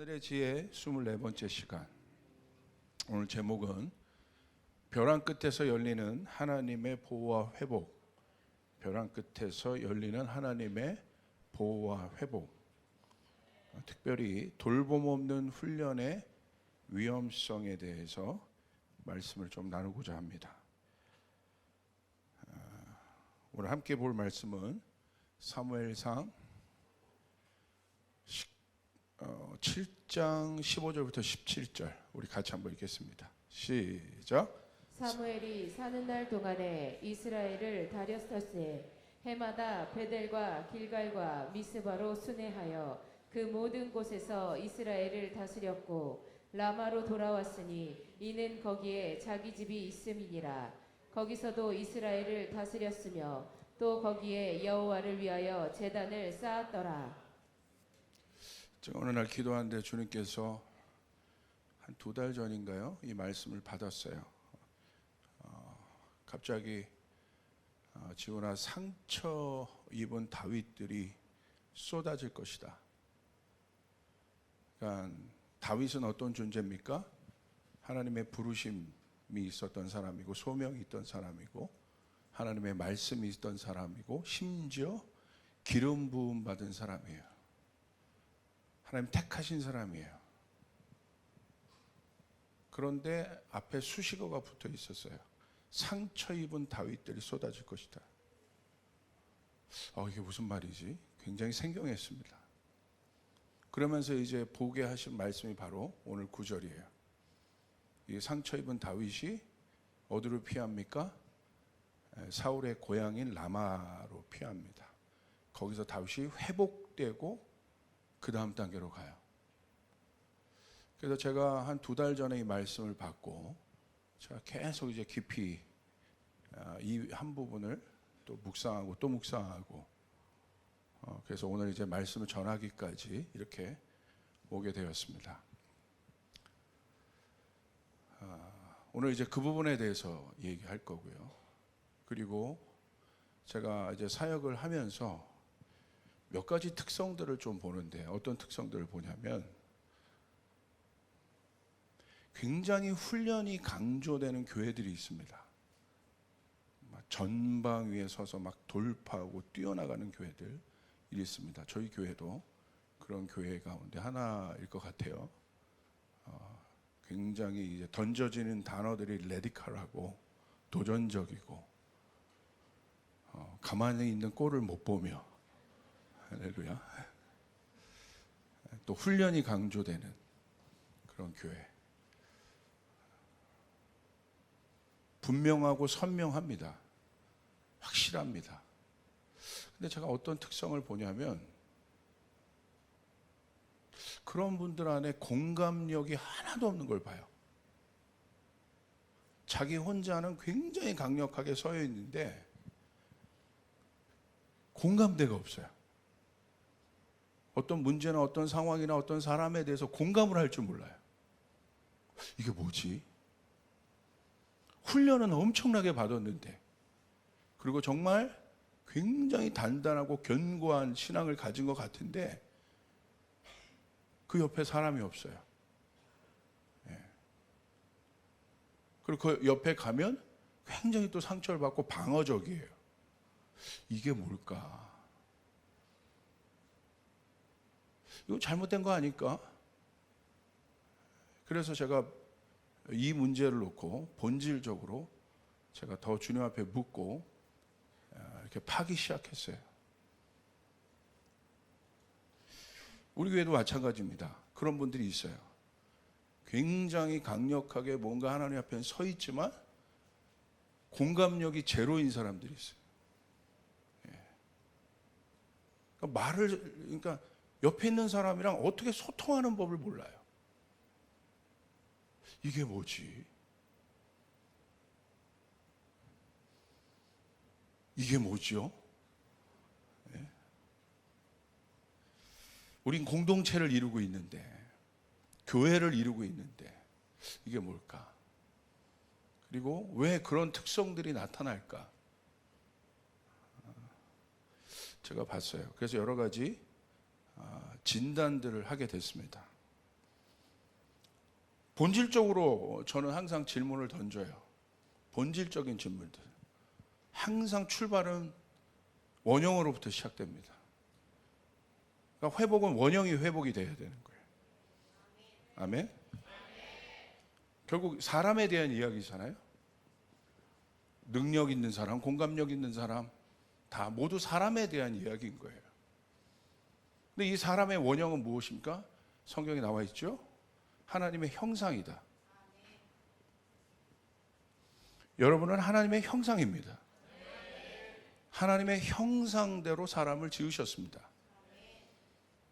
오늘의 지혜 24번째 시간. 오늘 제목은 벼랑 끝에서 열리는 하나님의 보호와 회복. 벼랑 끝에서 열리는 하나님의 보호와 회복. 특별히 돌봄 없는 훈련의 위험성에 대해서 말씀을 좀 나누고자 합니다. 오늘 함께 볼 말씀은 사무엘상 7장 15절부터 17절 우리 같이 한번 읽겠습니다. 시작. 사무엘이 사는 날 동안에 이스라엘을 다렸었으에 해마다 베델과 길갈과 미스바로 순회하여 그 모든 곳에서 이스라엘을 다스렸고 라마로 돌아왔으니 이는 거기에 자기 집이 있음이니라. 거기서도 이스라엘을 다스렸으며 또 거기에 여호와를 위하여 제단을 쌓았더라. 어느 날 기도하는데 주님께서 한 2달 전인가요? 이 말씀을 받았어요. 갑자기 지훈아, 상처 입은 다윗들이 쏟아질 것이다. 그러니까 다윗은 어떤 존재입니까? 하나님의 부르심이 있었던 사람이고 소명이 있던 사람이고 하나님의 말씀이 있던 사람이고 심지어 기름 부음 받은 사람이에요. 하나님 택하신 사람이에요. 그런데 앞에 수식어가 붙어 있었어요. 상처 입은 다윗들이 쏟아질 것이다. 이게 무슨 말이지? 굉장히 생경했습니다. 그러면서 이제 보게 하신 말씀이 바로 오늘 9절이에요. 이 상처 입은 다윗이 어디로 피합니까? 사울의 고향인 라마로 피합니다. 거기서 다윗이 회복되고 그 다음 단계로 가요. 그래서 제가 한 2달 전에 이 말씀을 받고 제가 계속 이제 깊이 이 한 부분을 또 묵상하고 또 묵상하고 그래서 오늘 이제 말씀을 전하기까지 이렇게 오게 되었습니다. 오늘 이제 그 부분에 대해서 얘기할 거고요. 그리고 제가 이제 사역을 하면서 몇 가지 특성들을 좀 보는데 어떤 특성들을 보냐면 굉장히 훈련이 강조되는 교회들이 있습니다. 전방 위에 서서 막 돌파하고 뛰어나가는 교회들이 있습니다. 저희 교회도 그런 교회 가운데 하나일 것 같아요. 굉장히 이제 던져지는 단어들이 레디컬하고 도전적이고 가만히 있는 꼴을 못 보며 할렐루야. 또 훈련이 강조되는 그런 교회. 분명하고 선명합니다. 확실합니다. 근데 제가 어떤 특성을 보냐면 그런 분들 안에 공감력이 하나도 없는 걸 봐요. 자기 혼자는 굉장히 강력하게 서여 있는데 공감대가 없어요. 어떤 문제나 어떤 상황이나 어떤 사람에 대해서 공감을 할 줄 몰라요. 이게 뭐지? 훈련은 엄청나게 받았는데 그리고 정말 굉장히 단단하고 견고한 신앙을 가진 것 같은데 그 옆에 사람이 없어요. 그리고 그 옆에 가면 굉장히 또 상처를 받고 방어적이에요. 이게 뭘까? 이거 잘못된 거 아닐까? 그래서 제가 이 문제를 놓고 본질적으로 제가 더 주님 앞에 묻고 이렇게 파기 시작했어요. 우리 교회도 마찬가지입니다. 그런 분들이 있어요. 굉장히 강력하게 뭔가 하나님 앞에 서 있지만 공감력이 제로인 사람들이 있어요. 그러니까 옆에 있는 사람이랑 어떻게 소통하는 법을 몰라요. 이게 뭐지? 이게 뭐죠? 우린 공동체를 이루고 있는데, 교회를 이루고 있는데, 이게 뭘까? 그리고 왜 그런 특성들이 나타날까? 제가 봤어요. 그래서 여러 가지 진단들을 하게 됐습니다. 본질적으로 저는 항상 질문을 던져요. 본질적인 질문들. 항상 출발은 원형으로부터 시작됩니다. 그러니까 회복은 원형이 회복이 돼야 되는 거예요. 아멘? 결국 사람에 대한 이야기잖아요. 능력 있는 사람, 공감력 있는 사람, 다 모두 사람에 대한 이야기인 거예요. 근데 이 사람의 원형은 무엇입니까? 성경에 나와 있죠? 하나님의 형상이다. 여러분은 하나님의 형상입니다. 하나님의 형상대로 사람을 지으셨습니다.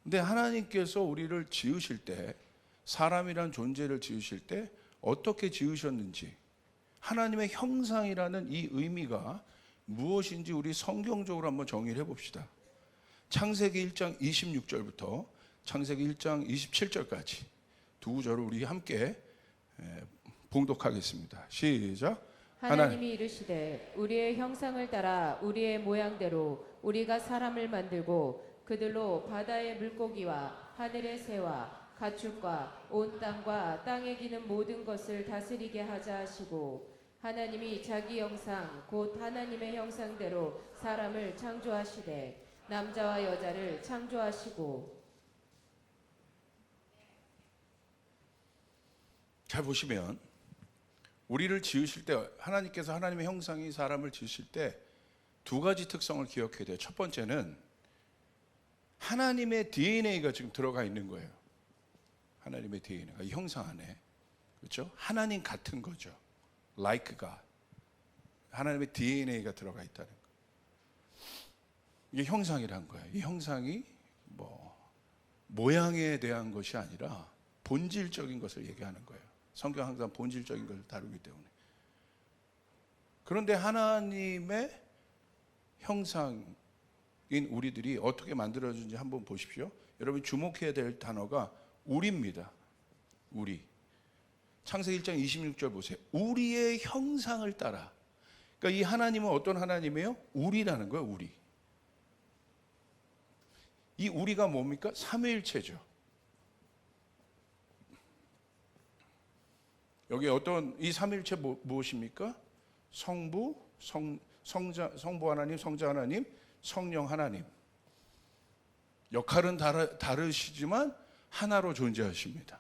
근데 하나님께서 우리를 지으실 때, 사람이란 존재를 지으실 때 어떻게 지으셨는지, 하나님의 형상이라는 이 의미가 무엇인지 우리 성경적으로 한번 정의를 해봅시다. 창세기 1장 26절부터 창세기 1장 27절까지 두 구절을 우리 함께 봉독하겠습니다. 시작. 하나님이 이르시되 우리의 형상을 따라 우리의 모양대로 우리가 사람을 만들고 그들로 바다의 물고기와 하늘의 새와 가축과 온 땅과 땅에 기는 모든 것을 다스리게 하자 하시고, 하나님이 자기 형상 곧 하나님의 형상대로 사람을 창조하시되 남자와 여자를 창조하시고. 잘 보시면 우리를 지으실 때, 하나님께서 하나님의 형상이 사람을 지으실 때 두 가지 특성을 기억해야 돼요. 첫 번째는 하나님의 DNA가 지금 들어가 있는 거예요. 하나님의 DNA가 이 형상 안에, 그렇죠? 하나님 같은 거죠. Like God. 하나님의 DNA가 들어가 있다는 거. 이게 형상이란 거예요. 이 형상이 모양에 대한 것이 아니라 본질적인 것을 얘기하는 거예요. 성경 항상 본질적인 것을 다루기 때문에. 그런데 하나님의 형상인 우리들이 어떻게 만들어진지 한번 보십시오. 여러분 주목해야 될 단어가 우리입니다. 우리. 창세기 1장 26절 보세요. 우리의 형상을 따라. 그러니까 이 하나님은 어떤 하나님이에요? 우리라는 거예요. 우리. 이 우리가 뭡니까? 삼위일체죠. 여기 어떤 이 삼위일체 무엇입니까? 성부, 성부 하나님, 성자 하나님, 성령 하나님. 역할은 다르시지만 하나로 존재하십니다.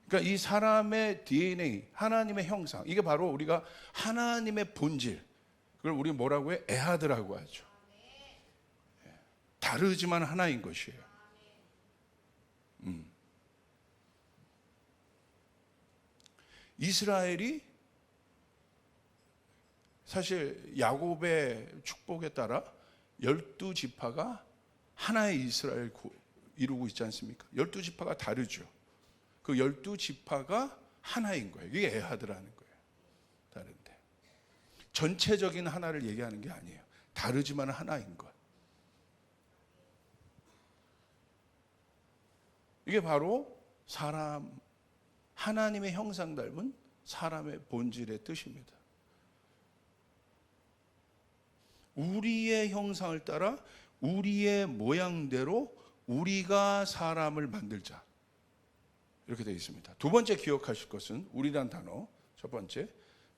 그러니까 이 사람의 DNA, 하나님의 형상, 이게 바로 우리가 하나님의 본질, 그걸 우리 뭐라고 해요? 에하드라고 하죠. 다르지만 하나인 것이에요. 이스라엘이 사실 야곱의 축복에 따라 12지파가 하나의 이스라엘 이루고 있지 않습니까? 12지파가 다르죠. 그 12지파가 하나인 거예요. 이게 에하드라는 거예요. 다른데. 전체적인 하나를 얘기하는 게 아니에요. 다르지만 하나인 것. 이게 바로 사람, 하나님의 형상 닮은 사람의 본질의 뜻입니다. 우리의 형상을 따라 우리의 모양대로 우리가 사람을 만들자. 이렇게 되어 있습니다. 두 번째 기억하실 것은 우리란 단어, 첫 번째.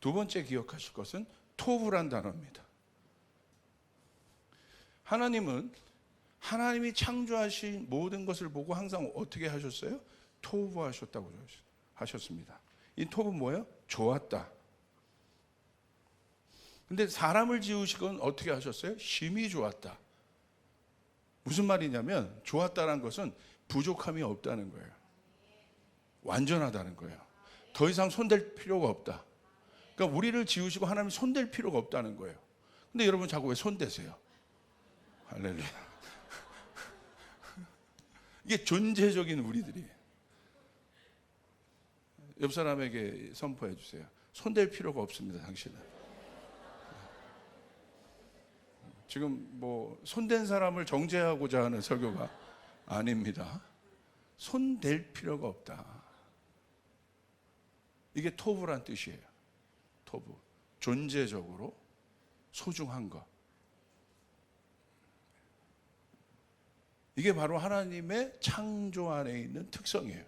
두 번째 기억하실 것은 토브란 단어입니다. 하나님은 하나님이 창조하신 모든 것을 보고 항상 어떻게 하셨어요? 토브하셨다고 하셨습니다. 이 토브 뭐예요? 좋았다. 근데 사람을 지으시건 어떻게 하셨어요? 심히 좋았다. 무슨 말이냐면 좋았다는 것은 부족함이 없다는 거예요. 완전하다는 거예요. 더 이상 손댈 필요가 없다. 그러니까 우리를 지으시고 하나님 손댈 필요가 없다는 거예요. 근데 여러분 자꾸 왜 손대세요? 할렐루야. 이게 존재적인 우리들이에요. 옆 사람에게 선포해 주세요. 손댈 필요가 없습니다, 당신은. 지금 손댄 사람을 정죄하고자 하는 설교가 아닙니다. 손댈 필요가 없다. 이게 토브란 뜻이에요. 토브. 존재적으로 소중한 것. 이게 바로 하나님의 창조 안에 있는 특성이에요.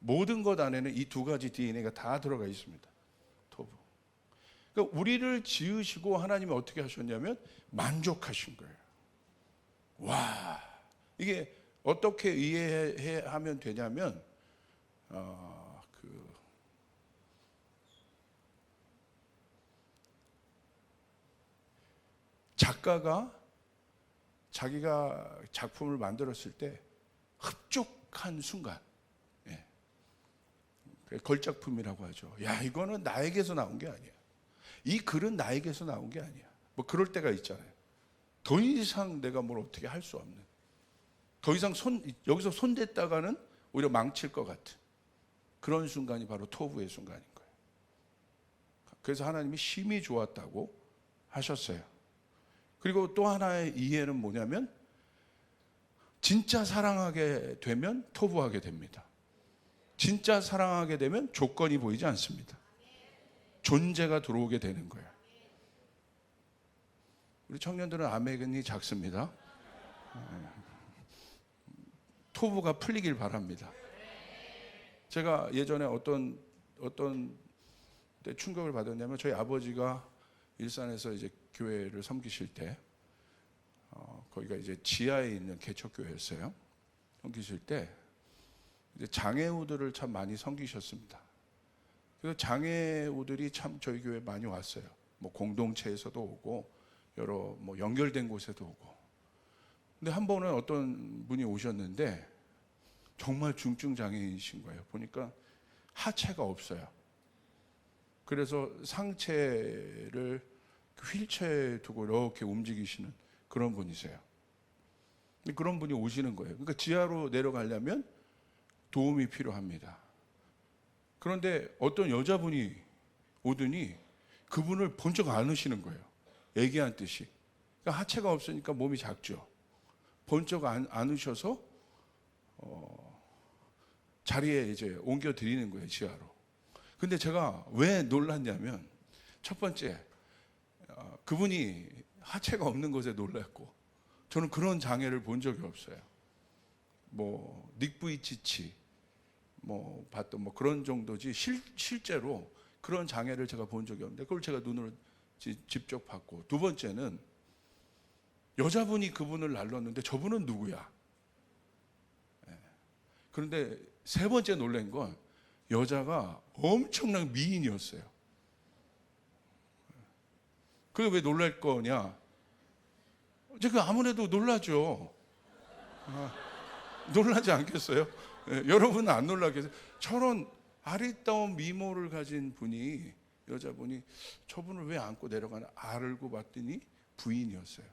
모든 것 안에는 이 두 가지 DNA가 다 들어가 있습니다. 토부. 그러니까 우리를 지으시고 하나님이 어떻게 하셨냐면 만족하신 거예요. 와, 이게 어떻게 이해하면 되냐면 작가가 자기가 작품을 만들었을 때 흡족한 순간, 예. 걸작품이라고 하죠. 야, 이거는 나에게서 나온 게 아니야. 이 글은 나에게서 나온 게 아니야. 뭐 그럴 때가 있잖아요. 더 이상 내가 뭘 어떻게 할 수 없는. 더 이상 여기서 손댔다가는 오히려 망칠 것 같은 그런 순간이 바로 토부의 순간인 거예요. 그래서 하나님이 심히 좋았다고 하셨어요. 그리고 또 하나의 이해는 뭐냐면 진짜 사랑하게 되면 토부하게 됩니다. 진짜 사랑하게 되면 조건이 보이지 않습니다. 존재가 들어오게 되는 거예요. 우리 청년들은 아멘이 작습니다. 토부가 풀리길 바랍니다. 제가 예전에 어떤 때 충격을 받았냐면 저희 아버지가 일산에서 이제 교회를 섬기실 때 거기가 이제 지하에 있는 개척교회였어요. 섬기실 때 이제 장애우들을 참 많이 섬기셨습니다. 그래서 장애우들이 참 저희 교회 많이 왔어요. 뭐 공동체에서도 오고 여러 뭐 연결된 곳에도 오고. 근데 한 번은 어떤 분이 오셨는데 정말 중증 장애인이신 거예요. 보니까 하체가 없어요. 그래서 상체를 휠체어에 두고 이렇게 움직이시는 그런 분이세요. 그런 분이 오시는 거예요. 그러니까 지하로 내려가려면 도움이 필요합니다. 그런데 어떤 여자분이 오더니 그분을 번쩍 안으시는 거예요. 애기한 듯이. 그러니까 하체가 없으니까 몸이 작죠. 번쩍 안으셔서 자리에 이제 옮겨 드리는 거예요, 지하로. 근데 제가 왜 놀랐냐면 첫 번째 그분이 하체가 없는 것에 놀랐고 저는 그런 장애를 본 적이 없어요. 뭐 닉 부이치치 뭐 봤던 뭐 그런 정도지 실제로 그런 장애를 제가 본 적이 없는데 그걸 제가 눈으로 직접 봤고 두 번째는 여자분이 그분을 날랐는데 저분은 누구야? 그런데 세 번째 놀란 건 여자가 엄청난 미인이었어요. 그게 왜 놀랄 거냐? 제가 아무래도 놀라죠. 놀라지 않겠어요? 여러분은 안 놀라겠어요? 저런 아리따운 미모를 가진 분이 여자분이 저분을 왜 안고 내려가나 알고 봤더니 부인이었어요.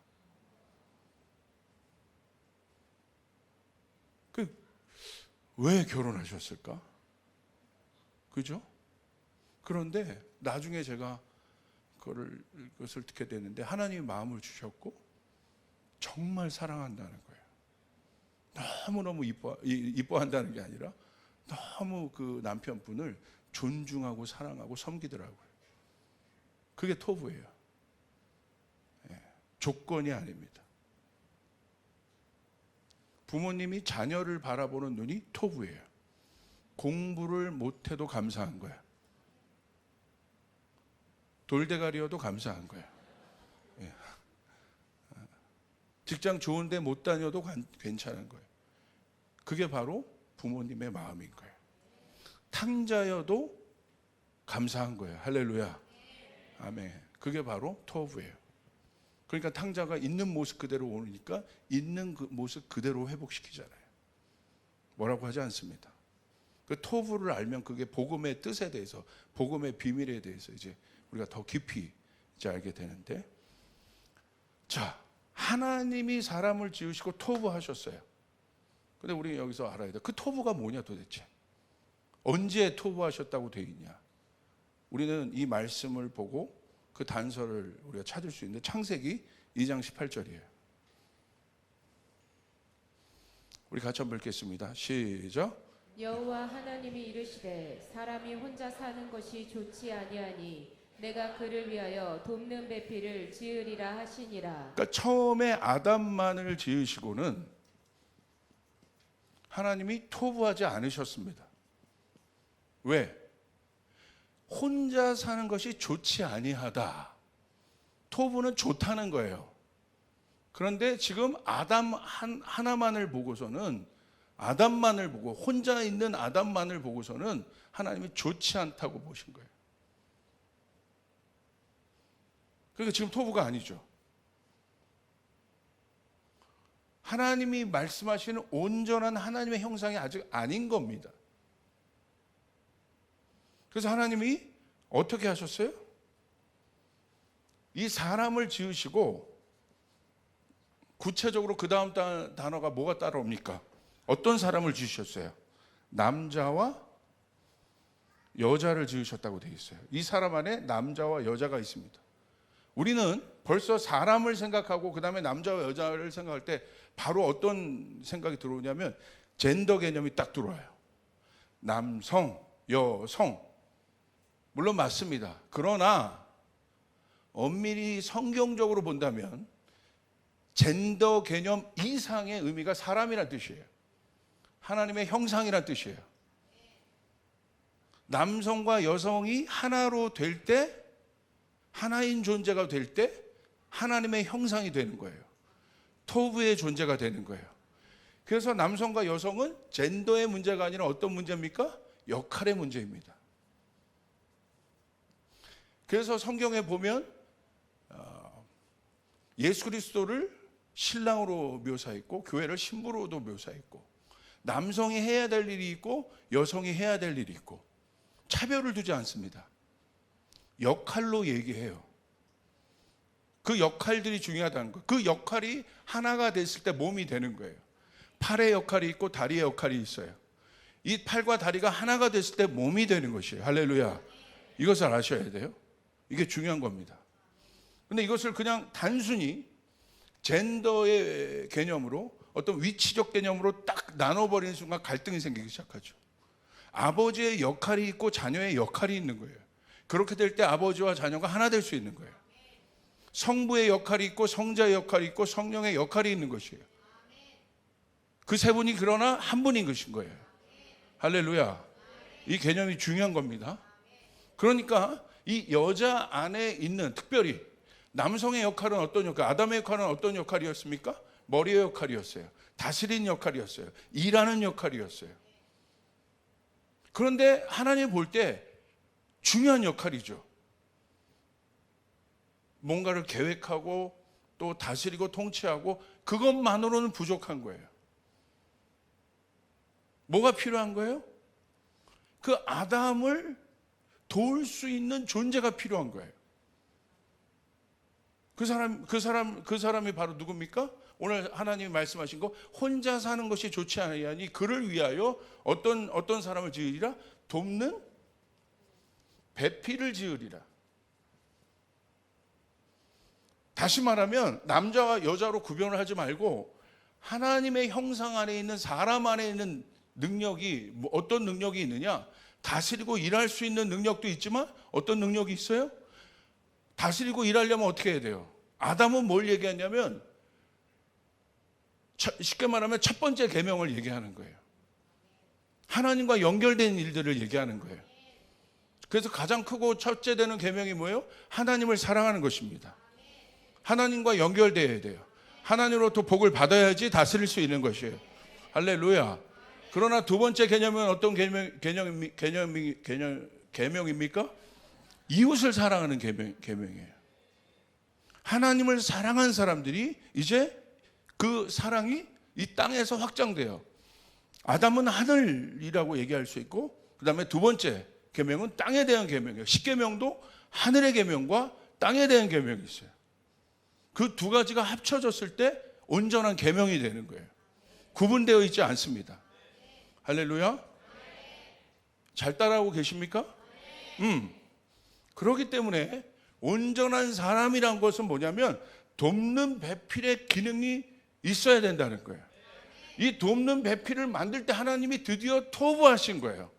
왜 결혼하셨을까? 그죠? 그런데 나중에 제가 그것을 듣게 됐는데 하나님이 마음을 주셨고 정말 사랑한다는 거예요. 너무너무 이뻐한다는 게 아니라 너무 그 남편분을 존중하고 사랑하고 섬기더라고요. 그게 토부예요. 조건이 아닙니다. 부모님이 자녀를 바라보는 눈이 토부예요. 공부를 못해도 감사한 거야. 돌대가리여도 감사한 거야. 직장 좋은데 못 다녀도 괜찮은 거예요. 그게 바로 부모님의 마음인 거예요. 탕자여도 감사한 거예요. 할렐루야. 아멘. 그게 바로 토부예요. 그러니까 탕자가 있는 모습 그대로 오니까 있는 그 모습 그대로 회복시키잖아요. 뭐라고 하지 않습니다. 그 토부를 알면 그게 복음의 뜻에 대해서, 복음의 비밀에 대해서 이제 우리가 더 깊이 이제 알게 되는데, 자, 하나님이 사람을 지으시고 토부하셨어요. 근데 우리 여기서 알아야 돼. 그 토부가 뭐냐 도대체? 언제 토부하셨다고 되어 있냐? 우리는 이 말씀을 보고 그 단서를 우리가 찾을 수 있는데 창세기 2장 18절이에요. 우리 같이 한번 읽겠습니다. 시작. 여호와 하나님이 이르시되 사람이 혼자 사는 것이 좋지 아니하니 내가 그를 위하여 돕는 배필을 지으리라 하시니라. 그러니까 처음에 아담만을 지으시고는 하나님이 토부하지 않으셨습니다. 왜? 혼자 사는 것이 좋지 아니하다. 토부는 좋다는 거예요. 그런데 지금 아담 하나만을 보고서는, 아담만을 보고, 혼자 있는 아담만을 보고서는 하나님이 좋지 않다고 보신 거예요. 그러니까 지금 토부가 아니죠. 하나님이 말씀하시는 온전한 하나님의 형상이 아직 아닌 겁니다. 그래서 하나님이 어떻게 하셨어요? 이 사람을 지으시고, 구체적으로 그 다음 단어가 뭐가 따라옵니까? 어떤 사람을 지으셨어요? 남자와 여자를 지으셨다고 되어 있어요. 이 사람 안에 남자와 여자가 있습니다. 우리는 벌써 사람을 생각하고 그 다음에 남자와 여자를 생각할 때 바로 어떤 생각이 들어오냐면 젠더 개념이 딱 들어와요. 남성, 여성. 물론 맞습니다. 그러나 엄밀히 성경적으로 본다면 젠더 개념 이상의 의미가 사람이란 뜻이에요. 하나님의 형상이란 뜻이에요. 남성과 여성이 하나로 될 때, 하나인 존재가 될 때 하나님의 형상이 되는 거예요. 토부의 존재가 되는 거예요. 그래서 남성과 여성은 젠더의 문제가 아니라 어떤 문제입니까? 역할의 문제입니다. 그래서 성경에 보면 예수 그리스도를 신랑으로 묘사했고 교회를 신부로도 묘사했고, 남성이 해야 될 일이 있고 여성이 해야 될 일이 있고, 차별을 두지 않습니다. 역할로 얘기해요. 그 역할들이 중요하다는 거예요. 그 역할이 하나가 됐을 때 몸이 되는 거예요. 팔의 역할이 있고 다리의 역할이 있어요. 이 팔과 다리가 하나가 됐을 때 몸이 되는 것이에요. 할렐루야. 이것을 아셔야 돼요. 이게 중요한 겁니다. 근데 이것을 그냥 단순히 젠더의 개념으로, 어떤 위치적 개념으로 딱 나눠버리는 순간 갈등이 생기기 시작하죠. 아버지의 역할이 있고 자녀의 역할이 있는 거예요. 그렇게 될 때 아버지와 자녀가 하나 될 수 있는 거예요. 성부의 역할이 있고 성자의 역할이 있고 성령의 역할이 있는 것이에요. 그 세 분이 그러나 한 분인 것인 거예요. 할렐루야. 이 개념이 중요한 겁니다. 그러니까 이 여자 안에 있는, 특별히 남성의 역할은 어떤 역할, 아담의 역할은 어떤 역할이었습니까? 머리의 역할이었어요. 다스리는 역할이었어요. 일하는 역할이었어요. 그런데 하나님 볼 때 중요한 역할이죠. 뭔가를 계획하고 또 다스리고 통치하고, 그것만으로는 부족한 거예요. 뭐가 필요한 거예요? 그 아담을 도울 수 있는 존재가 필요한 거예요. 그 사람이 바로 누굽니까? 오늘 하나님이 말씀하신 거, 혼자 사는 것이 좋지 아니하니 그를 위하여 어떤 사람을 지으리라? 돕는 배필을 지으리라. 다시 말하면 남자와 여자로 구별을 하지 말고 하나님의 형상 안에 있는 사람 안에 있는 능력이, 어떤 능력이 있느냐? 다스리고 일할 수 있는 능력도 있지만 어떤 능력이 있어요? 다스리고 일하려면 어떻게 해야 돼요? 아담은 뭘 얘기하냐면, 쉽게 말하면 첫 번째 계명을 얘기하는 거예요. 하나님과 연결된 일들을 얘기하는 거예요. 그래서 가장 크고 첫째 되는 계명이 뭐예요? 하나님을 사랑하는 것입니다. 하나님과 연결되어야 돼요. 하나님으로부터 복을 받아야지 다스릴 수 있는 것이에요. 할렐루야. 그러나 두 번째 개념은 어떤 계명입니까? 이웃을 사랑하는 계명이에요. 하나님을 사랑한 사람들이 이제 그 사랑이 이 땅에서 확장돼요. 아담은 하늘이라고 얘기할 수 있고, 그 다음에 두 번째 계명은 땅에 대한 계명이에요. 십계명도 하늘의 계명과 땅에 대한 계명이 있어요. 그 두 가지가 합쳐졌을 때 온전한 계명이 되는 거예요. 구분되어 있지 않습니다. 할렐루야. 잘 따라하고 계십니까? 그렇기 때문에 온전한 사람이란 것은 뭐냐면 돕는 배필의 기능이 있어야 된다는 거예요. 이 돕는 배필을 만들 때 하나님이 드디어 토부하신 거예요.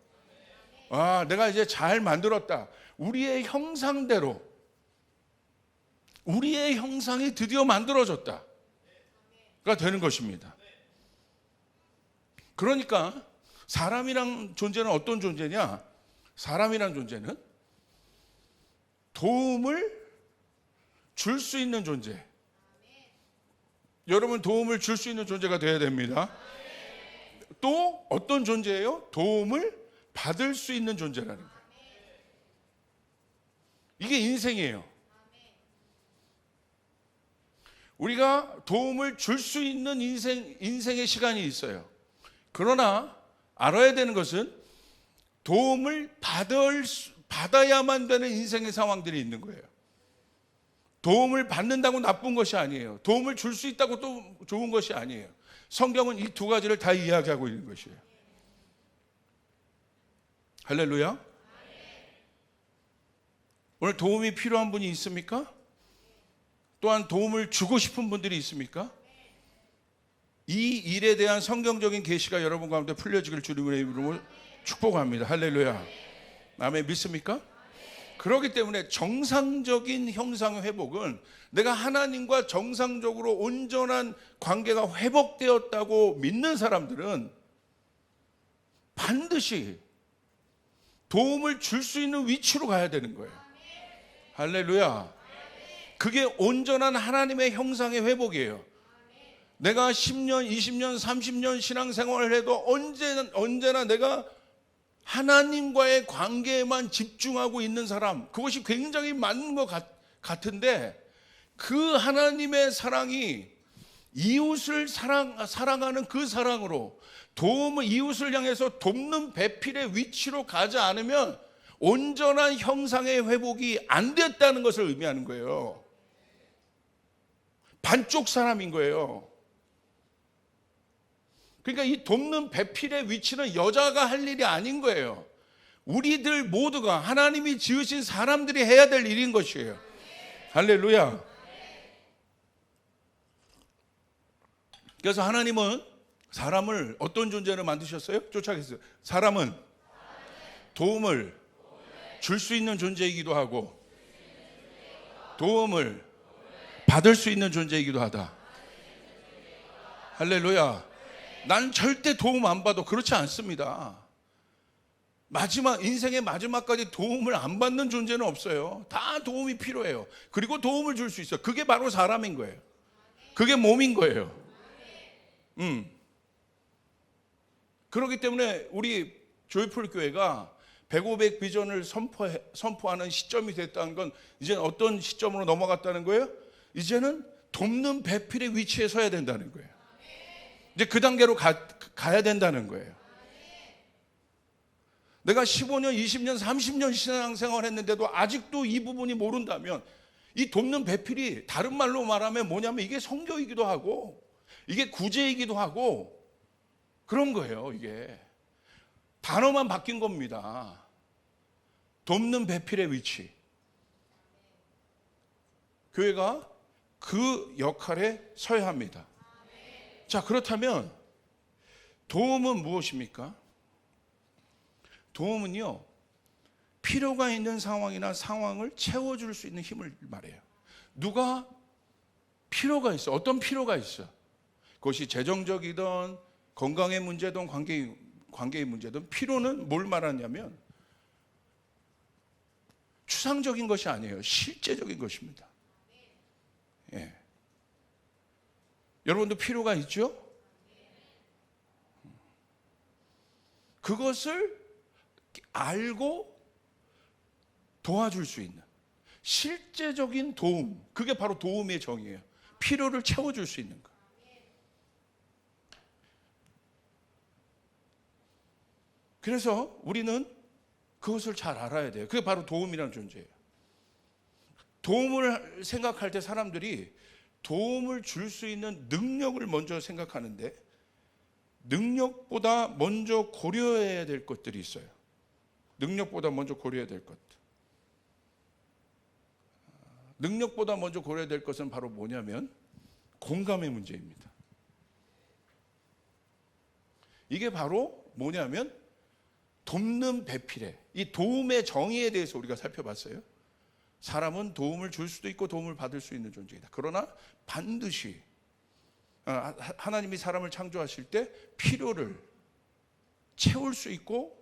아, 내가 이제 잘 만들었다. 우리의 형상대로, 우리의 형상이 드디어 만들어졌다가 되는 것입니다. 그러니까 사람이란 존재는 어떤 존재냐? 사람이란 존재는 도움을 줄 수 있는 존재. 여러분, 도움을 줄 수 있는 존재가 되어야 됩니다. 또 어떤 존재예요? 도움을 받을 수 있는 존재라는 거예요. 이게 인생이에요. 우리가 도움을 줄 수 있는 인생의 시간이 있어요. 그러나 알아야 되는 것은 도움을 받아야만 되는 인생의 상황들이 있는 거예요. 도움을 받는다고 나쁜 것이 아니에요. 도움을 줄 수 있다고 또 좋은 것이 아니에요. 성경은 이 두 가지를 다 이야기하고 있는 것이에요. 할렐루야. 오늘 도움이 필요한 분이 있습니까? 또한 도움을 주고 싶은 분들이 있습니까? 이 일에 대한 성경적인 계시가 여러분 가운데 풀려지길 주님의 이름으로 축복합니다. 할렐루야. 아멘. 믿습니까? 그렇기 때문에 정상적인 형상의 회복은 내가 하나님과 정상적으로 온전한 관계가 회복되었다고 믿는 사람들은 반드시 도움을 줄 수 있는 위치로 가야 되는 거예요. 할렐루야. 그게 온전한 하나님의 형상의 회복이에요. 내가 10년, 20년, 30년 신앙생활을 해도 언제나 내가 하나님과의 관계에만 집중하고 있는 사람, 그것이 굉장히 맞는 것 같은데, 그 하나님의 사랑이 이웃을 사랑하는 그 사랑으로 이웃을 향해서 돕는 배필의 위치로 가지 않으면 온전한 형상의 회복이 안 됐다는 것을 의미하는 거예요. 반쪽 사람인 거예요. 그러니까 이 돕는 배필의 위치는 여자가 할 일이 아닌 거예요. 우리들 모두가 하나님이 지으신 사람들이 해야 될 일인 것이에요. 할렐루야. 그래서 하나님은 사람을 어떤 존재로 만드셨어요? 쫓아겠어요. 사람은 도움을 줄 수 있는 존재이기도 하고 도움을 받을 수 있는 존재이기도 하다. 할렐루야. 난 절대 도움 안 받아. 그렇지 않습니다. 인생의 마지막까지 도움을 안 받는 존재는 없어요. 다 도움이 필요해요. 그리고 도움을 줄 수 있어요. 그게 바로 사람인 거예요. 그게 몸인 거예요. 그렇기 때문에 우리 조이풀 교회가 100, 비전을 선포하는 시점이 됐다는 건 이제는 어떤 시점으로 넘어갔다는 거예요? 이제는 돕는 배필의 위치에 서야 된다는 거예요. 이제 그 단계로 가야 된다는 거예요. 내가 15년, 20년, 30년 신앙생활 했는데도 아직도 이 부분이 모른다면 이 돕는 배필이 다른 말로 말하면 뭐냐면 이게 선교이기도 하고 이게 구제이기도 하고 그런 거예요. 이게 단어만 바뀐 겁니다. 돕는 배필의 위치. 교회가 그 역할에 서야 합니다. 자, 그렇다면 도움은 무엇입니까? 도움은요, 필요가 있는 상황을 채워줄 수 있는 힘을 말해요. 누가 필요가 있어. 어떤 필요가 있어. 그것이 재정적이든 건강의 문제든 관계의 문제든 필요는 뭘 말하냐면 추상적인 것이 아니에요. 실제적인 것입니다. 예. 여러분도 필요가 있죠? 그것을 알고 도와줄 수 있는 실제적인 도움, 그게 바로 도움의 정의예요. 필요를 채워줄 수 있는 것. 그래서 우리는 그것을 잘 알아야 돼요. 그게 바로 도움이라는 존재예요. 도움을 생각할 때 사람들이 도움을 줄 수 있는 능력을 먼저 생각하는데 능력보다 먼저 고려해야 될 것들이 있어요. 능력보다 먼저 고려해야 될 것. 능력보다 먼저 고려해야 될 것은 바로 뭐냐면 공감의 문제입니다. 이게 바로 뭐냐면 돕는 배필에, 이 도움의 정의에 대해서 우리가 살펴봤어요. 사람은 도움을 줄 수도 있고 도움을 받을 수 있는 존재이다. 그러나 반드시 하나님이 사람을 창조하실 때 필요를 채울 수 있고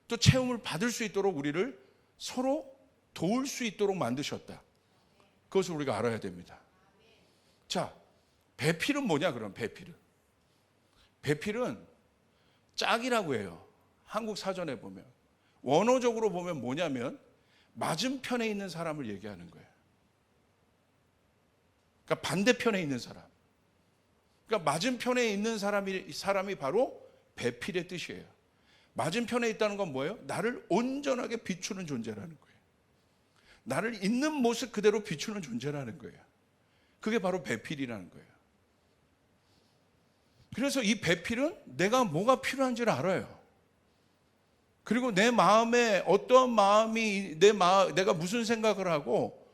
또 또 체험을 받을 수 있도록 우리를 서로 도울 수 있도록 만드셨다. 그것을 우리가 알아야 됩니다. 자, 배필은 뭐냐 그럼 배필은. 배필은 짝이라고 해요. 한국 사전에 보면. 원어적으로 보면 뭐냐면 맞은편에 있는 사람을 얘기하는 거예요. 그러니까 반대편에 있는 사람. 그러니까 맞은편에 있는 사람이 바로 배필의 뜻이에요. 맞은편에 있다는 건 뭐예요? 나를 온전하게 비추는 존재라는 거예요. 나를 있는 모습 그대로 비추는 존재라는 거예요. 그게 바로 배필이라는 거예요. 그래서 이 배필은 내가 뭐가 필요한지를 알아요. 그리고 내 마음에 어떤 마음이 내가 무슨 생각을 하고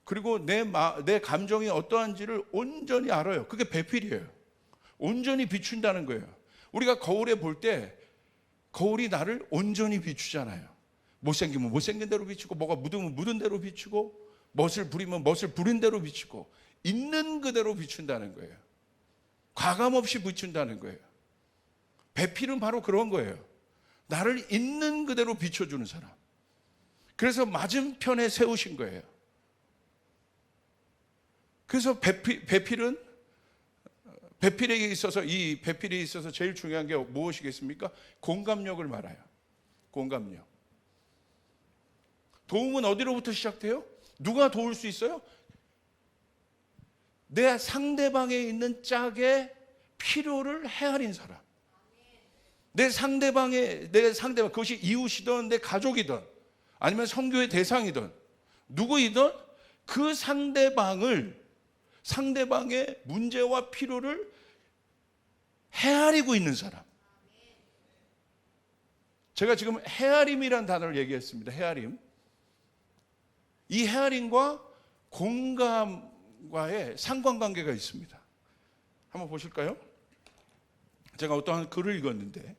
그리고 내 감정이 어떠한지를 온전히 알아요. 그게 배필이에요. 온전히 비춘다는 거예요. 우리가 거울에 볼 때 거울이 나를 온전히 비추잖아요. 못생기면 못생긴 대로 비추고 뭐가 묻으면 묻은 대로 비추고 멋을 부리면 멋을 부린 대로 비추고 있는 그대로 비춘다는 거예요. 과감 없이 비춘다는 거예요. 배필은 바로 그런 거예요. 나를 있는 그대로 비춰주는 사람. 그래서 맞은편에 세우신 거예요. 그래서 배필에 있어서 제일 중요한 게 무엇이겠습니까? 공감력을 말아요. 공감력. 도움은 어디로부터 시작돼요? 누가 도울 수 있어요? 내 상대방에 있는 짝의 필요를 헤아린 사람. 내 상대방, 그것이 이웃이든 내 가족이든 아니면 선교의 대상이든 누구이든 그 상대방의 문제와 필요를 헤아리고 있는 사람. 제가 지금 헤아림이라는 단어를 얘기했습니다. 헤아림. 이 헤아림과 공감과의 상관관계가 있습니다. 한번 보실까요? 제가 어떠한 글을 읽었는데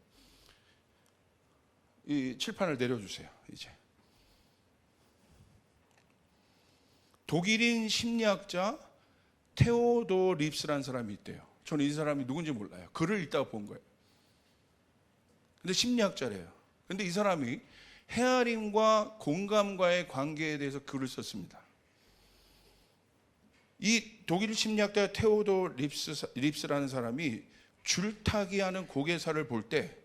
이 칠판을 내려주세요. 이제 독일인 심리학자 테오도 립스라는 사람이 있대요. 저는 이 사람이 누군지 몰라요. 글을 읽다가 본 거예요. 근데 심리학자래요. 근데 이 사람이 헤아림과 공감과의 관계에 대해서 글을 썼습니다. 이 독일 심리학자 테오도 립스라는 사람이 줄타기 하는 고개사를 볼 때,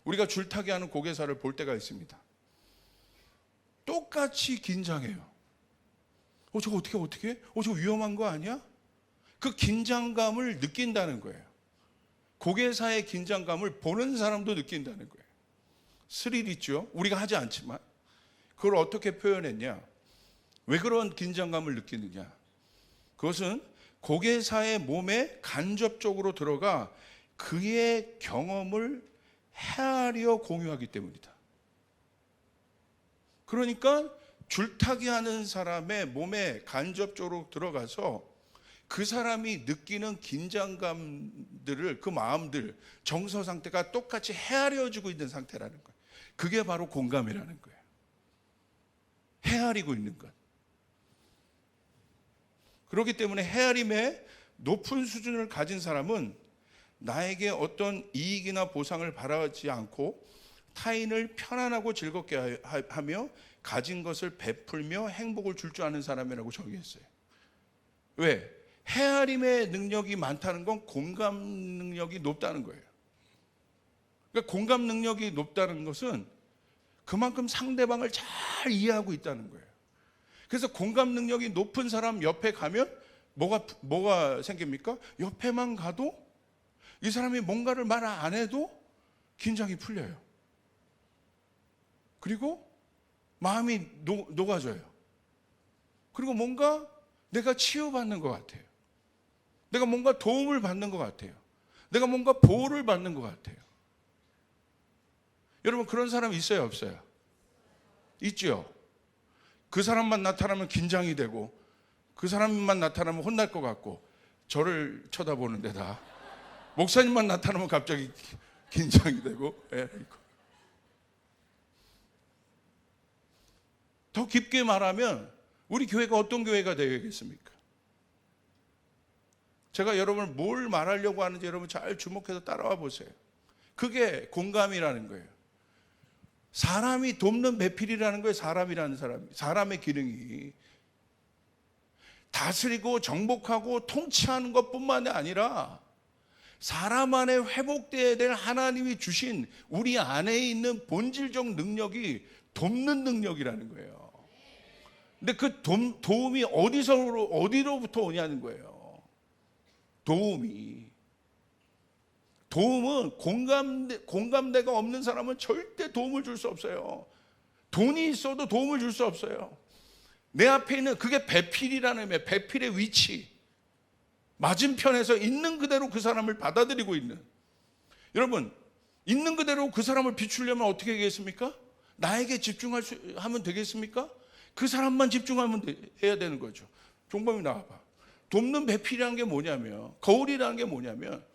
우리가 줄타기 하는 고개사를 볼 때가 있습니다. 똑같이 긴장해요. 저거 어떻게 해? 저거 위험한 거 아니야? 그 긴장감을 느낀다는 거예요. 고개사의 긴장감을 보는 사람도 느낀다는 거예요. 스릴 있죠? 우리가 하지 않지만. 그걸 어떻게 표현했냐? 왜 그런 긴장감을 느끼느냐? 그것은 고개사의 몸에 간접적으로 들어가 그의 경험을 헤아려 공유하기 때문이다. 그러니까 줄타기 하는 사람의 몸에 간접적으로 들어가서 그 사람이 느끼는 긴장감들을, 그 마음들, 정서 상태가 똑같이 헤아려지고 있는 상태라는 거예요. 그게 바로 공감이라는 거예요. 헤아리고 있는 것. 그렇기 때문에 헤아림의 높은 수준을 가진 사람은 나에게 어떤 이익이나 보상을 바라지 않고 타인을 편안하고 즐겁게 하며 가진 것을 베풀며 행복을 줄 줄 아는 사람이라고 정의했어요. 왜? 헤아림의 능력이 많다는 건 공감 능력이 높다는 거예요. 그러니까 공감 능력이 높다는 것은 그만큼 상대방을 잘 이해하고 있다는 거예요. 그래서 공감 능력이 높은 사람 옆에 가면 뭐가 생깁니까? 옆에만 가도 이 사람이 뭔가를 말 안 해도 긴장이 풀려요. 그리고 마음이 녹아져요. 그리고 뭔가 내가 치유받는 것 같아요. 내가 뭔가 도움을 받는 것 같아요. 내가 뭔가 보호를 받는 것 같아요. 여러분 그런 사람 있어요, 없어요? 있죠. 그 사람만 나타나면 긴장이 되고 그 사람만 나타나면 혼날 것 같고 저를 쳐다보는 데다 목사님만 나타나면 갑자기 긴장이 되고 더 깊게 말하면 우리 교회가 어떤 교회가 되겠습니까? 제가 여러분을 뭘 말하려고 하는지 여러분 잘 주목해서 따라와 보세요. 그게 공감이라는 거예요. 사람이 돕는 배필이라는 거예요. 사람이라는 사람, 사람의 기능이 다스리고 정복하고 통치하는 것뿐만이 아니라 사람 안에 회복되어야 될 하나님이 주신 우리 안에 있는 본질적 능력이 돕는 능력이라는 거예요. 근데 그 도움이 어디로부터 오냐는 거예요. 도움은 공감대가 없는 사람은 절대 도움을 줄 수 없어요. 돈이 있어도 도움을 줄 수 없어요. 내 앞에 있는 그게 배필이라는 의미예요. 배필의 위치, 맞은편에서 있는 그대로 그 사람을 받아들이고 있는. 여러분, 있는 그대로 그 사람을 비추려면 어떻게 하겠습니까? 나에게 하면 되겠습니까? 그 사람만 해야 되는 거죠. 종범이 나와봐. 돕는 배필이라는 게 뭐냐면, 거울이라는 게 뭐냐면,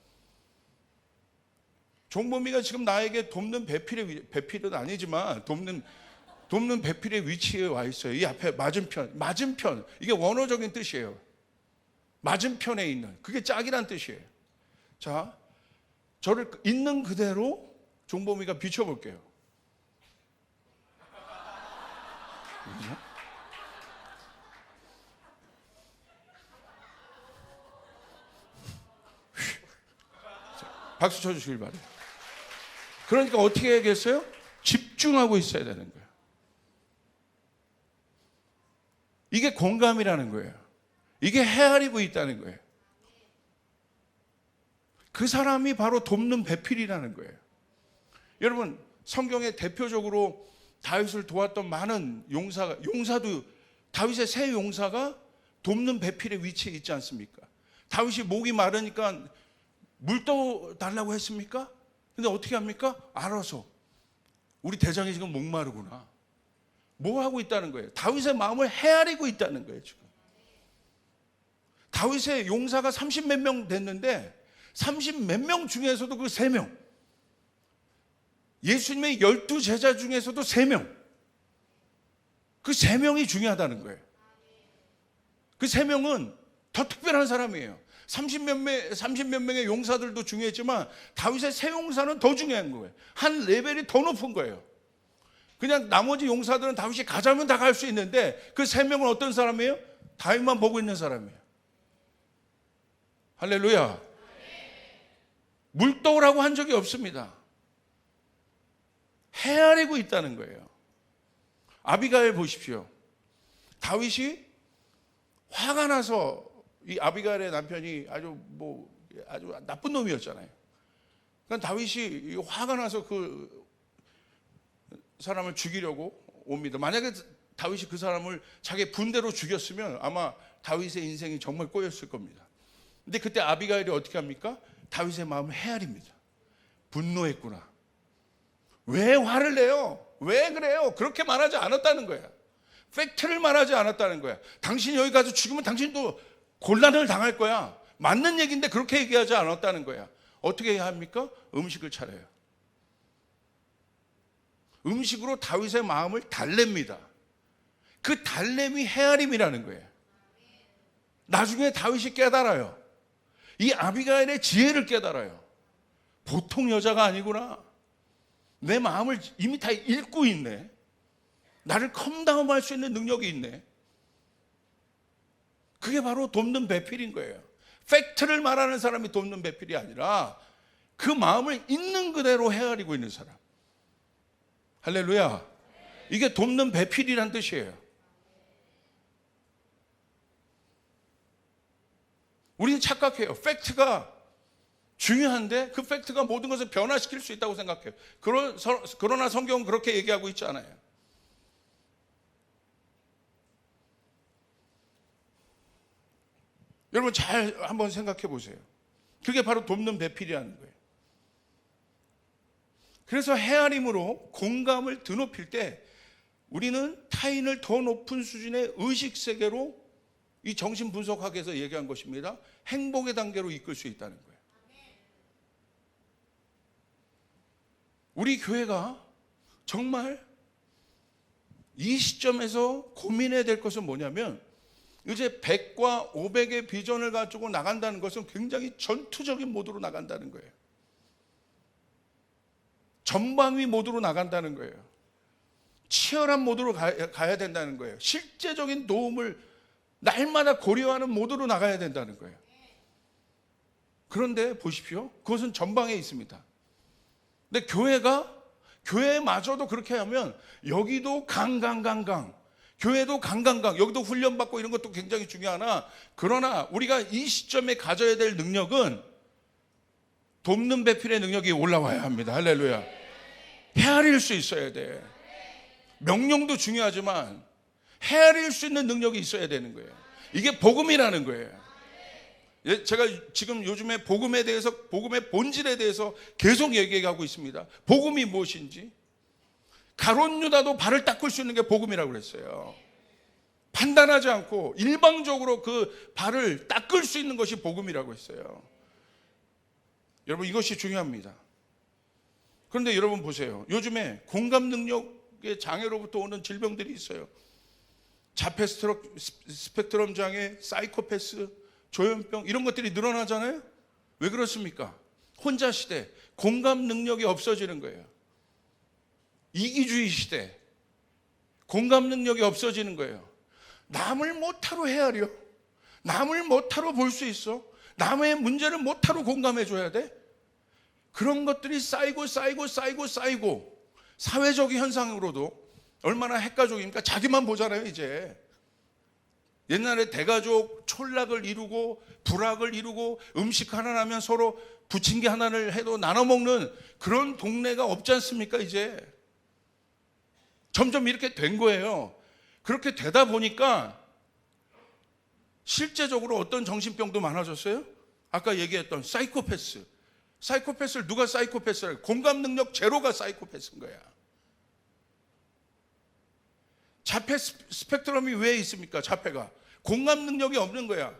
종범이가 지금 나에게 돕는 배필은 아니지만 돕는 배필의 위치에 와 있어요. 이 앞에 맞은편. 이게 원어적인 뜻이에요. 맞은편에 있는. 그게 짝이란 뜻이에요. 자, 저를 있는 그대로 종범이가 비춰볼게요. 박수 쳐주시길 바래요. 그러니까 어떻게 해야겠어요? 집중하고 있어야 되는 거예요. 이게 공감이라는 거예요. 이게 헤아리고 있다는 거예요. 그 사람이 바로 돕는 배필이라는 거예요. 여러분, 성경에 대표적으로 다윗을 도왔던 많은 용사도 다윗의 세 용사가 돕는 배필의 위치에 있지 않습니까? 다윗이 목이 마르니까 물 떠달라고 했습니까? 근데 어떻게 합니까? 알아서 우리 대장이 지금 목마르구나. 뭐 하고 있다는 거예요? 다윗의 마음을 헤아리고 있다는 거예요. 지금 다윗의 용사가 30몇 명 됐는데 30몇 명 중에서도 그 3명, 예수님의 12제자 중에서도 3명, 그 3명이 중요하다는 거예요. 그 3명은 더 특별한 사람이에요. 30몇 명의 용사들도 중요했지만 다윗의 세 용사는 더 중요한 거예요. 한 레벨이 더 높은 거예요. 그냥 나머지 용사들은 다윗이 가자면 다 갈 수 있는데 그 3명은 어떤 사람이에요? 다윗만 보고 있는 사람이에요. 할렐루야. 물떠오라고 한 적이 없습니다. 헤아리고 있다는 거예요. 아비가일 보십시오. 다윗이 화가 나서, 이 아비가일의 남편이 아주 나쁜 놈이었잖아요. 그러니까 다윗이 화가 나서 그 사람을 죽이려고 옵니다. 만약에 다윗이 그 사람을 자기 분대로 죽였으면 아마 다윗의 인생이 정말 꼬였을 겁니다. 근데 그때 아비가일이 어떻게 합니까? 다윗의 마음을 헤아립니다. 분노했구나. 왜 화를 내요? 왜 그래요? 그렇게 말하지 않았다는 거야. 팩트를 말하지 않았다는 거야. 당신이 여기 가서 죽으면 당신도 곤란을 당할 거야. 맞는 얘기인데 그렇게 얘기하지 않았다는 거야. 어떻게 해야 합니까? 음식을 차려요. 음식으로 다윗의 마음을 달랩니다. 그 달램이 헤아림이라는 거예요. 나중에 다윗이 깨달아요. 이 아비가일의 지혜를 깨달아요. 보통 여자가 아니구나. 내 마음을 이미 다 읽고 있네. 나를 컴다운할 수 있는 능력이 있네. 그게 바로 돕는 배필인 거예요. 팩트를 말하는 사람이 돕는 배필이 아니라 그 마음을 있는 그대로 헤아리고 있는 사람. 할렐루야. 이게 돕는 배필이란 뜻이에요. 우리는 착각해요. 팩트가 중요한데 그 팩트가 모든 것을 변화시킬 수 있다고 생각해요. 그러나 성경은 그렇게 얘기하고 있지 않아요. 여러분 잘 한번 생각해 보세요. 그게 바로 돕는 배필이라는 거예요. 그래서 헤아림으로 공감을 드높일 때 우리는 타인을 더 높은 수준의 의식세계로, 이 정신분석학에서 얘기한 것입니다, 행복의 단계로 이끌 수 있다는 거예요. 우리 교회가 정말 이 시점에서 고민해야 될 것은 뭐냐면, 이제 100과 500의 비전을 가지고 나간다는 것은 굉장히 전투적인 모드로 나간다는 거예요. 전방위 모드로 나간다는 거예요. 치열한 모드로 가야 된다는 거예요. 실제적인 도움을 날마다 고려하는 모드로 나가야 된다는 거예요. 그런데 보십시오. 그것은 전방에 있습니다. 근데 교회마저도 그렇게 하면 여기도 강강강강, 교회도 강강강, 여기도 훈련받고 이런 것도 굉장히 중요하나, 그러나 우리가 이 시점에 가져야 될 능력은 돕는 배필의 능력이 올라와야 합니다. 할렐루야. 헤아릴 수 있어야 돼. 명령도 중요하지만 헤아릴 수 있는 능력이 있어야 되는 거예요. 이게 복음이라는 거예요. 제가 지금 요즘에 복음에 대해서, 복음의 본질에 대해서 계속 얘기하고 있습니다. 복음이 무엇인지. 가룟 유다도 발을 닦을 수 있는 게 복음이라고 그랬어요. 판단하지 않고 일방적으로 그 발을 닦을 수 있는 것이 복음이라고 했어요. 여러분, 이것이 중요합니다. 그런데 여러분 보세요. 요즘에 공감 능력의 장애로부터 오는 질병들이 있어요. 자폐 스펙트럼 장애, 사이코패스, 조현병, 이런 것들이 늘어나잖아요. 왜 그렇습니까? 혼자 시대, 공감 능력이 없어지는 거예요. 이기주의 시대, 공감 능력이 없어지는 거예요. 남을 못하러 헤아려, 남을 못하러 볼 수 있어, 남의 문제를 못하러 공감해 줘야 돼. 그런 것들이 쌓이고 사회적 현상으로도 얼마나 핵가족입니까? 자기만 보잖아요. 이제 옛날에 대가족 촌락을 이루고 부락을 이루고 음식 하나 나면 서로 부침개 하나를 해도 나눠 먹는 그런 동네가 없지 않습니까? 이제 점점 이렇게 된 거예요. 그렇게 되다 보니까 실제적으로 어떤 정신병도 많아졌어요? 아까 얘기했던 사이코패스를 누가 사이코패스를? 공감 능력 제로가 사이코패스인 거야. 자폐 스펙트럼이 왜 있습니까? 자폐가 공감 능력이 없는 거야.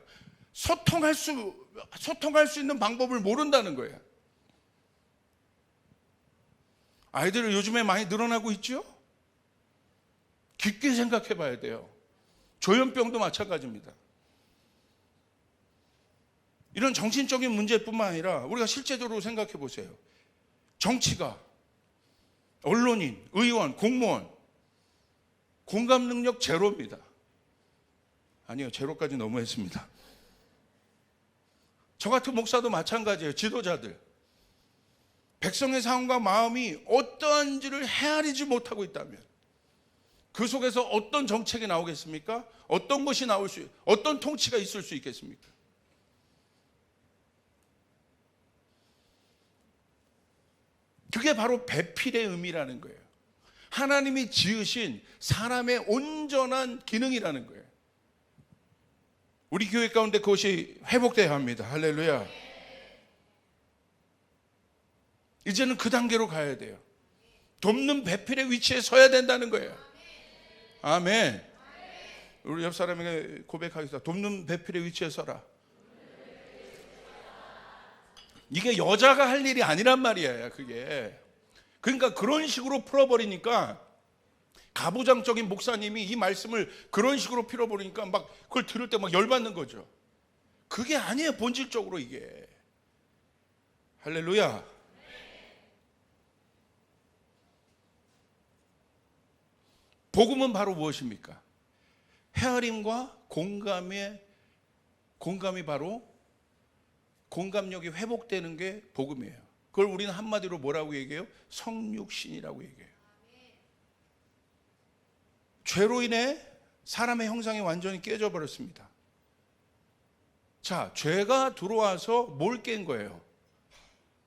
소통할 수 있는 방법을 모른다는 거야. 아이들은 요즘에 많이 늘어나고 있죠? 깊게 생각해 봐야 돼요. 조현병도 마찬가지입니다. 이런 정신적인 문제뿐만 아니라 우리가 실제적으로 생각해 보세요. 정치가, 언론인, 의원, 공무원, 공감 능력 제로입니다. 아니요, 제로까지 너무했습니다. 저 같은 목사도 마찬가지예요. 지도자들, 백성의 상황과 마음이 어떠한지를 헤아리지 못하고 있다면 그 속에서 어떤 정책이 나오겠습니까? 어떤 것이 어떤 통치가 있을 수 있겠습니까? 그게 바로 배필의 의미라는 거예요. 하나님이 지으신 사람의 온전한 기능이라는 거예요. 우리 교회 가운데 그것이 회복돼야 합니다. 할렐루야. 이제는 그 단계로 가야 돼요. 돕는 배필의 위치에 서야 된다는 거예요. 아멘. 우리 옆 사람에게 고백하겠습니다. 돕는 배필의 위치에 서라. 이게 여자가 할 일이 아니란 말이에요. 그게. 그러니까 그런 식으로 풀어버리니까, 가부장적인 목사님이 이 말씀을 그런 식으로 풀어버리니까 막 그걸 들을 때 막 열받는 거죠. 그게 아니에요. 본질적으로 이게. 할렐루야. 복음은 바로 무엇입니까? 헤아림과 공감이 바로, 공감력이 회복되는 게 복음이에요. 그걸 우리는 한마디로 뭐라고 얘기해요? 성육신이라고 얘기해요. 죄로 인해 사람의 형상이 완전히 깨져 버렸습니다. 자, 죄가 들어와서 뭘 깬 거예요?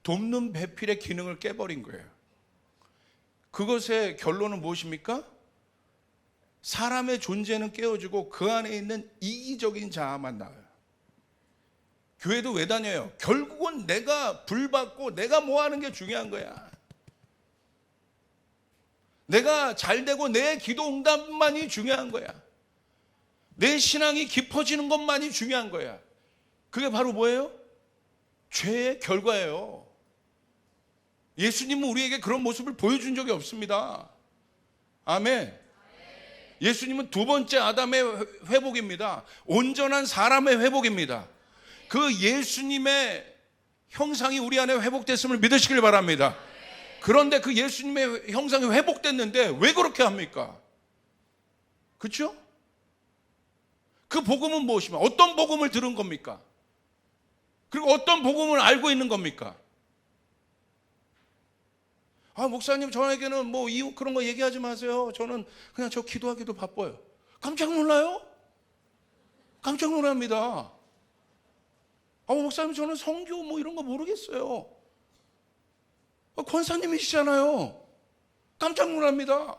돕는 배필의 기능을 깨버린 거예요. 그것의 결론은 무엇입니까? 사람의 존재는 깨어지고 그 안에 있는 이기적인 자아만 나와요. 교회도 왜 다녀요? 결국은 내가 불받고 내가 뭐 하는 게 중요한 거야. 내가 잘 되고 내 기도 응답만이 중요한 거야. 내 신앙이 깊어지는 것만이 중요한 거야. 그게 바로 뭐예요? 죄의 결과예요. 예수님은 우리에게 그런 모습을 보여준 적이 없습니다. 아멘. 예수님은 두 번째 아담의 회복입니다. 온전한 사람의 회복입니다. 그 예수님의 형상이 우리 안에 회복됐음을 믿으시길 바랍니다. 그런데 그 예수님의 형상이 회복됐는데 왜 그렇게 합니까? 그렇죠? 그 복음은 무엇입니까? 어떤 복음을 들은 겁니까? 그리고 어떤 복음을 알고 있는 겁니까? 목사님 저에게는 뭐 이유 그런 거 얘기하지 마세요. 저는 그냥 저 기도하기도 바빠요. 깜짝 놀라요? 깜짝 놀랍니다. 목사님 저는 성교 뭐 이런 거 모르겠어요. 권사님이시잖아요. 깜짝 놀랍니다.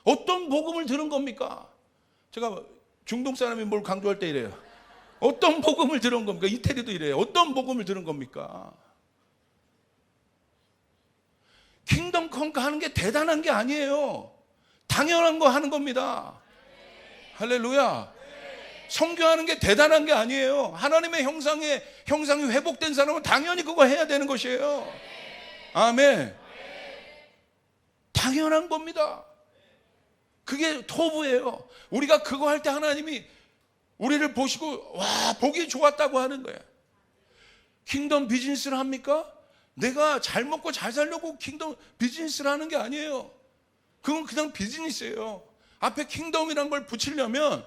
어떤 복음을 들은 겁니까? 제가 중동 사람이 뭘 강조할 때 이래요. 어떤 복음을 들은 겁니까? 이태리도 이래요. 어떤 복음을 들은 겁니까? 킹덤 컨커 하는 게 대단한 게 아니에요. 당연한 거 하는 겁니다. 할렐루야. 선교하는 게 대단한 게 아니에요. 하나님의 형상이 회복된 사람은 당연히 그거 해야 되는 것이에요. 아멘. 당연한 겁니다. 그게 토부예요. 우리가 그거 할 때 하나님이 우리를 보시고 와 보기 좋았다고 하는 거예요. 킹덤 비즈니스를 합니까? 내가 잘 먹고 잘 살려고 킹덤 비즈니스를 하는 게 아니에요. 그건 그냥 비즈니스예요. 앞에 킹덤이란 걸 붙이려면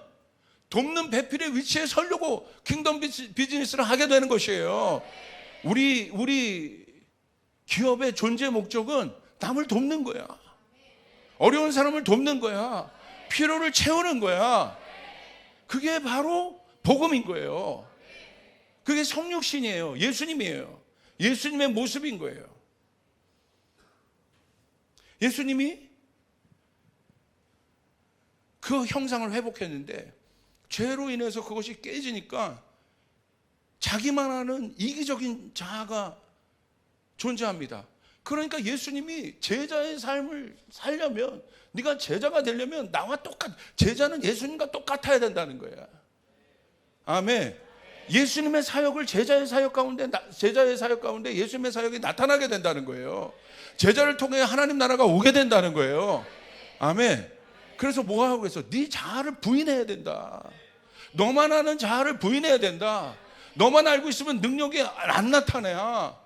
돕는 배필의 위치에 서려고 킹덤 비즈니스를 하게 되는 것이에요. 우리 기업의 존재 목적은 남을 돕는 거야. 어려운 사람을 돕는 거야. 필요를 채우는 거야. 그게 바로 복음인 거예요. 그게 성육신이에요. 예수님이에요. 예수님의 모습인 거예요. 예수님이 그 형상을 회복했는데 죄로 인해서 그것이 깨지니까 자기만 하는 이기적인 자아가 존재합니다. 그러니까 예수님이 제자의 삶을 살려면, 네가 제자가 되려면 나와 제자는 예수님과 똑같아야 된다는 거야. 아멘. 예수님의 사역을 제자의 사역 가운데 예수님의 사역이 나타나게 된다는 거예요. 제자를 통해 하나님 나라가 오게 된다는 거예요. 아멘. 그래서 뭐 하고 있어? 네 자아를 부인해야 된다. 너만 아는 자아를 부인해야 된다. 너만 알고 있으면 능력이 안 나타나.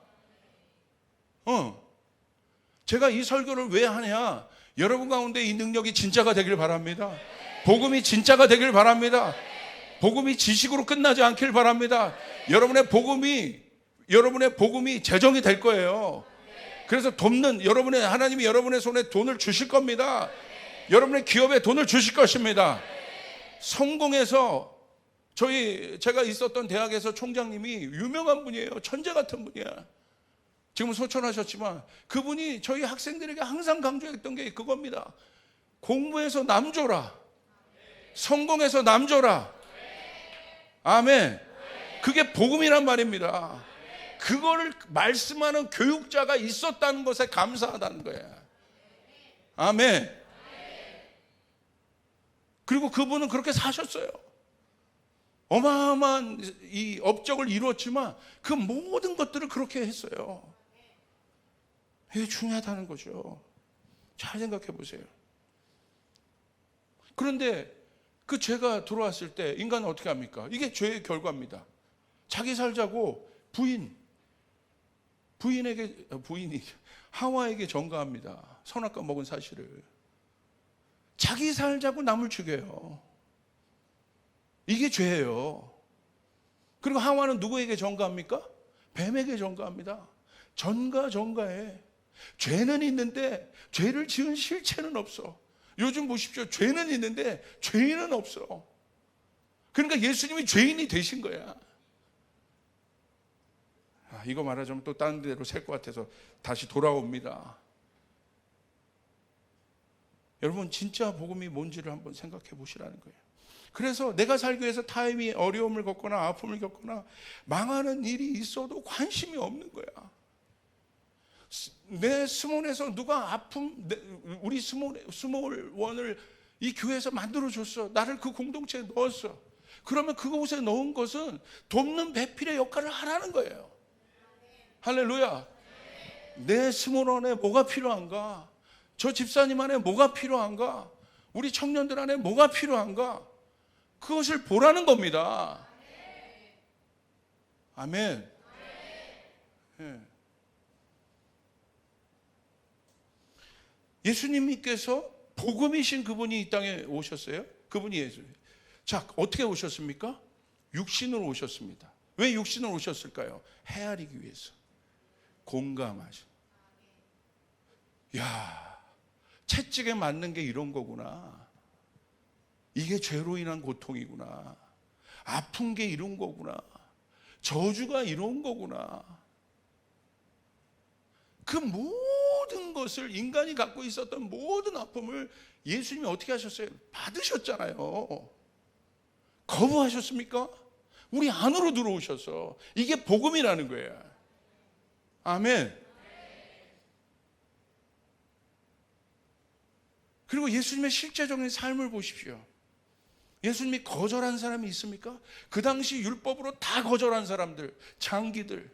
제가 이 설교를 왜 하냐? 여러분 가운데 이 능력이 진짜가 되길 바랍니다. 복음이 진짜가 되길 바랍니다. 복음이 지식으로 끝나지 않길 바랍니다. 여러분의 복음이 재정이 될 거예요. 그래서 하나님이 여러분의 손에 돈을 주실 겁니다. 여러분의 기업에 돈을 주실 것입니다. 성공해서 제가 있었던 대학에서 총장님이 유명한 분이에요. 천재 같은 분이야. 지금 소천하셨지만 그분이 저희 학생들에게 항상 강조했던 게 그겁니다. 공부해서 남 줘라. 성공해서 남 줘라. 아멘. 그게 복음이란 말입니다. 그거를 말씀하는 교육자가 있었다는 것에 감사하다는 거예요. 아멘. 그리고 그분은 그렇게 사셨어요. 어마어마한 이 업적을 이루었지만 그 모든 것들을 그렇게 했어요. 이게 중요하다는 거죠. 잘 생각해 보세요. 그런데 그 죄가 들어왔을 때 인간은 어떻게 합니까? 이게 죄의 결과입니다. 자기 살자고 부인이 하와에게 전가합니다. 선악과 먹은 사실을. 자기 살자고 남을 죽여요. 이게 죄예요. 그리고 하와는 누구에게 전가합니까? 뱀에게 전가합니다. 전가해. 죄는 있는데 죄를 지은 실체는 없어. 요즘 보십시오. 죄는 있는데 죄인은 없어. 그러니까 예수님이 죄인이 되신 거야. 이거 말하자면 또 다른 데로 셀 것 같아서 다시 돌아옵니다. 여러분 진짜 복음이 뭔지를 한번 생각해 보시라는 거예요. 그래서 내가 살기 위해서 타인이 어려움을 겪거나 아픔을 겪거나 망하는 일이 있어도 관심이 없는 거야. 내 스몰에서 누가 우리 스몰원을 이 교회에서 만들어줬어. 나를 그 공동체에 넣었어. 그러면 그곳에 넣은 것은 돕는 배필의 역할을 하라는 거예요. 할렐루야. 내 스몰원에 뭐가 필요한가? 저 집사님 안에 뭐가 필요한가? 우리 청년들 안에 뭐가 필요한가? 그것을 보라는 겁니다. 아멘. 예. 예수님께서 복음이신 그분이 이 땅에 오셨어요. 그분이 예수님. 자, 어떻게 오셨습니까? 육신으로 오셨습니다. 왜 육신으로 오셨을까요? 헤아리기 위해서. 공감하셔. 야, 채찍에 맞는 게 이런 거구나. 이게 죄로 인한 고통이구나. 아픈 게 이런 거구나. 저주가 이런 거구나. 그 모든 것을, 인간이 갖고 있었던 모든 아픔을 예수님이 어떻게 하셨어요? 받으셨잖아요. 거부하셨습니까? 우리 안으로 들어오셔서. 이게 복음이라는 거예요. 아멘. 그리고 예수님의 실제적인 삶을 보십시오. 예수님이 거절한 사람이 있습니까? 그 당시 율법으로 다 거절한 사람들, 장기들,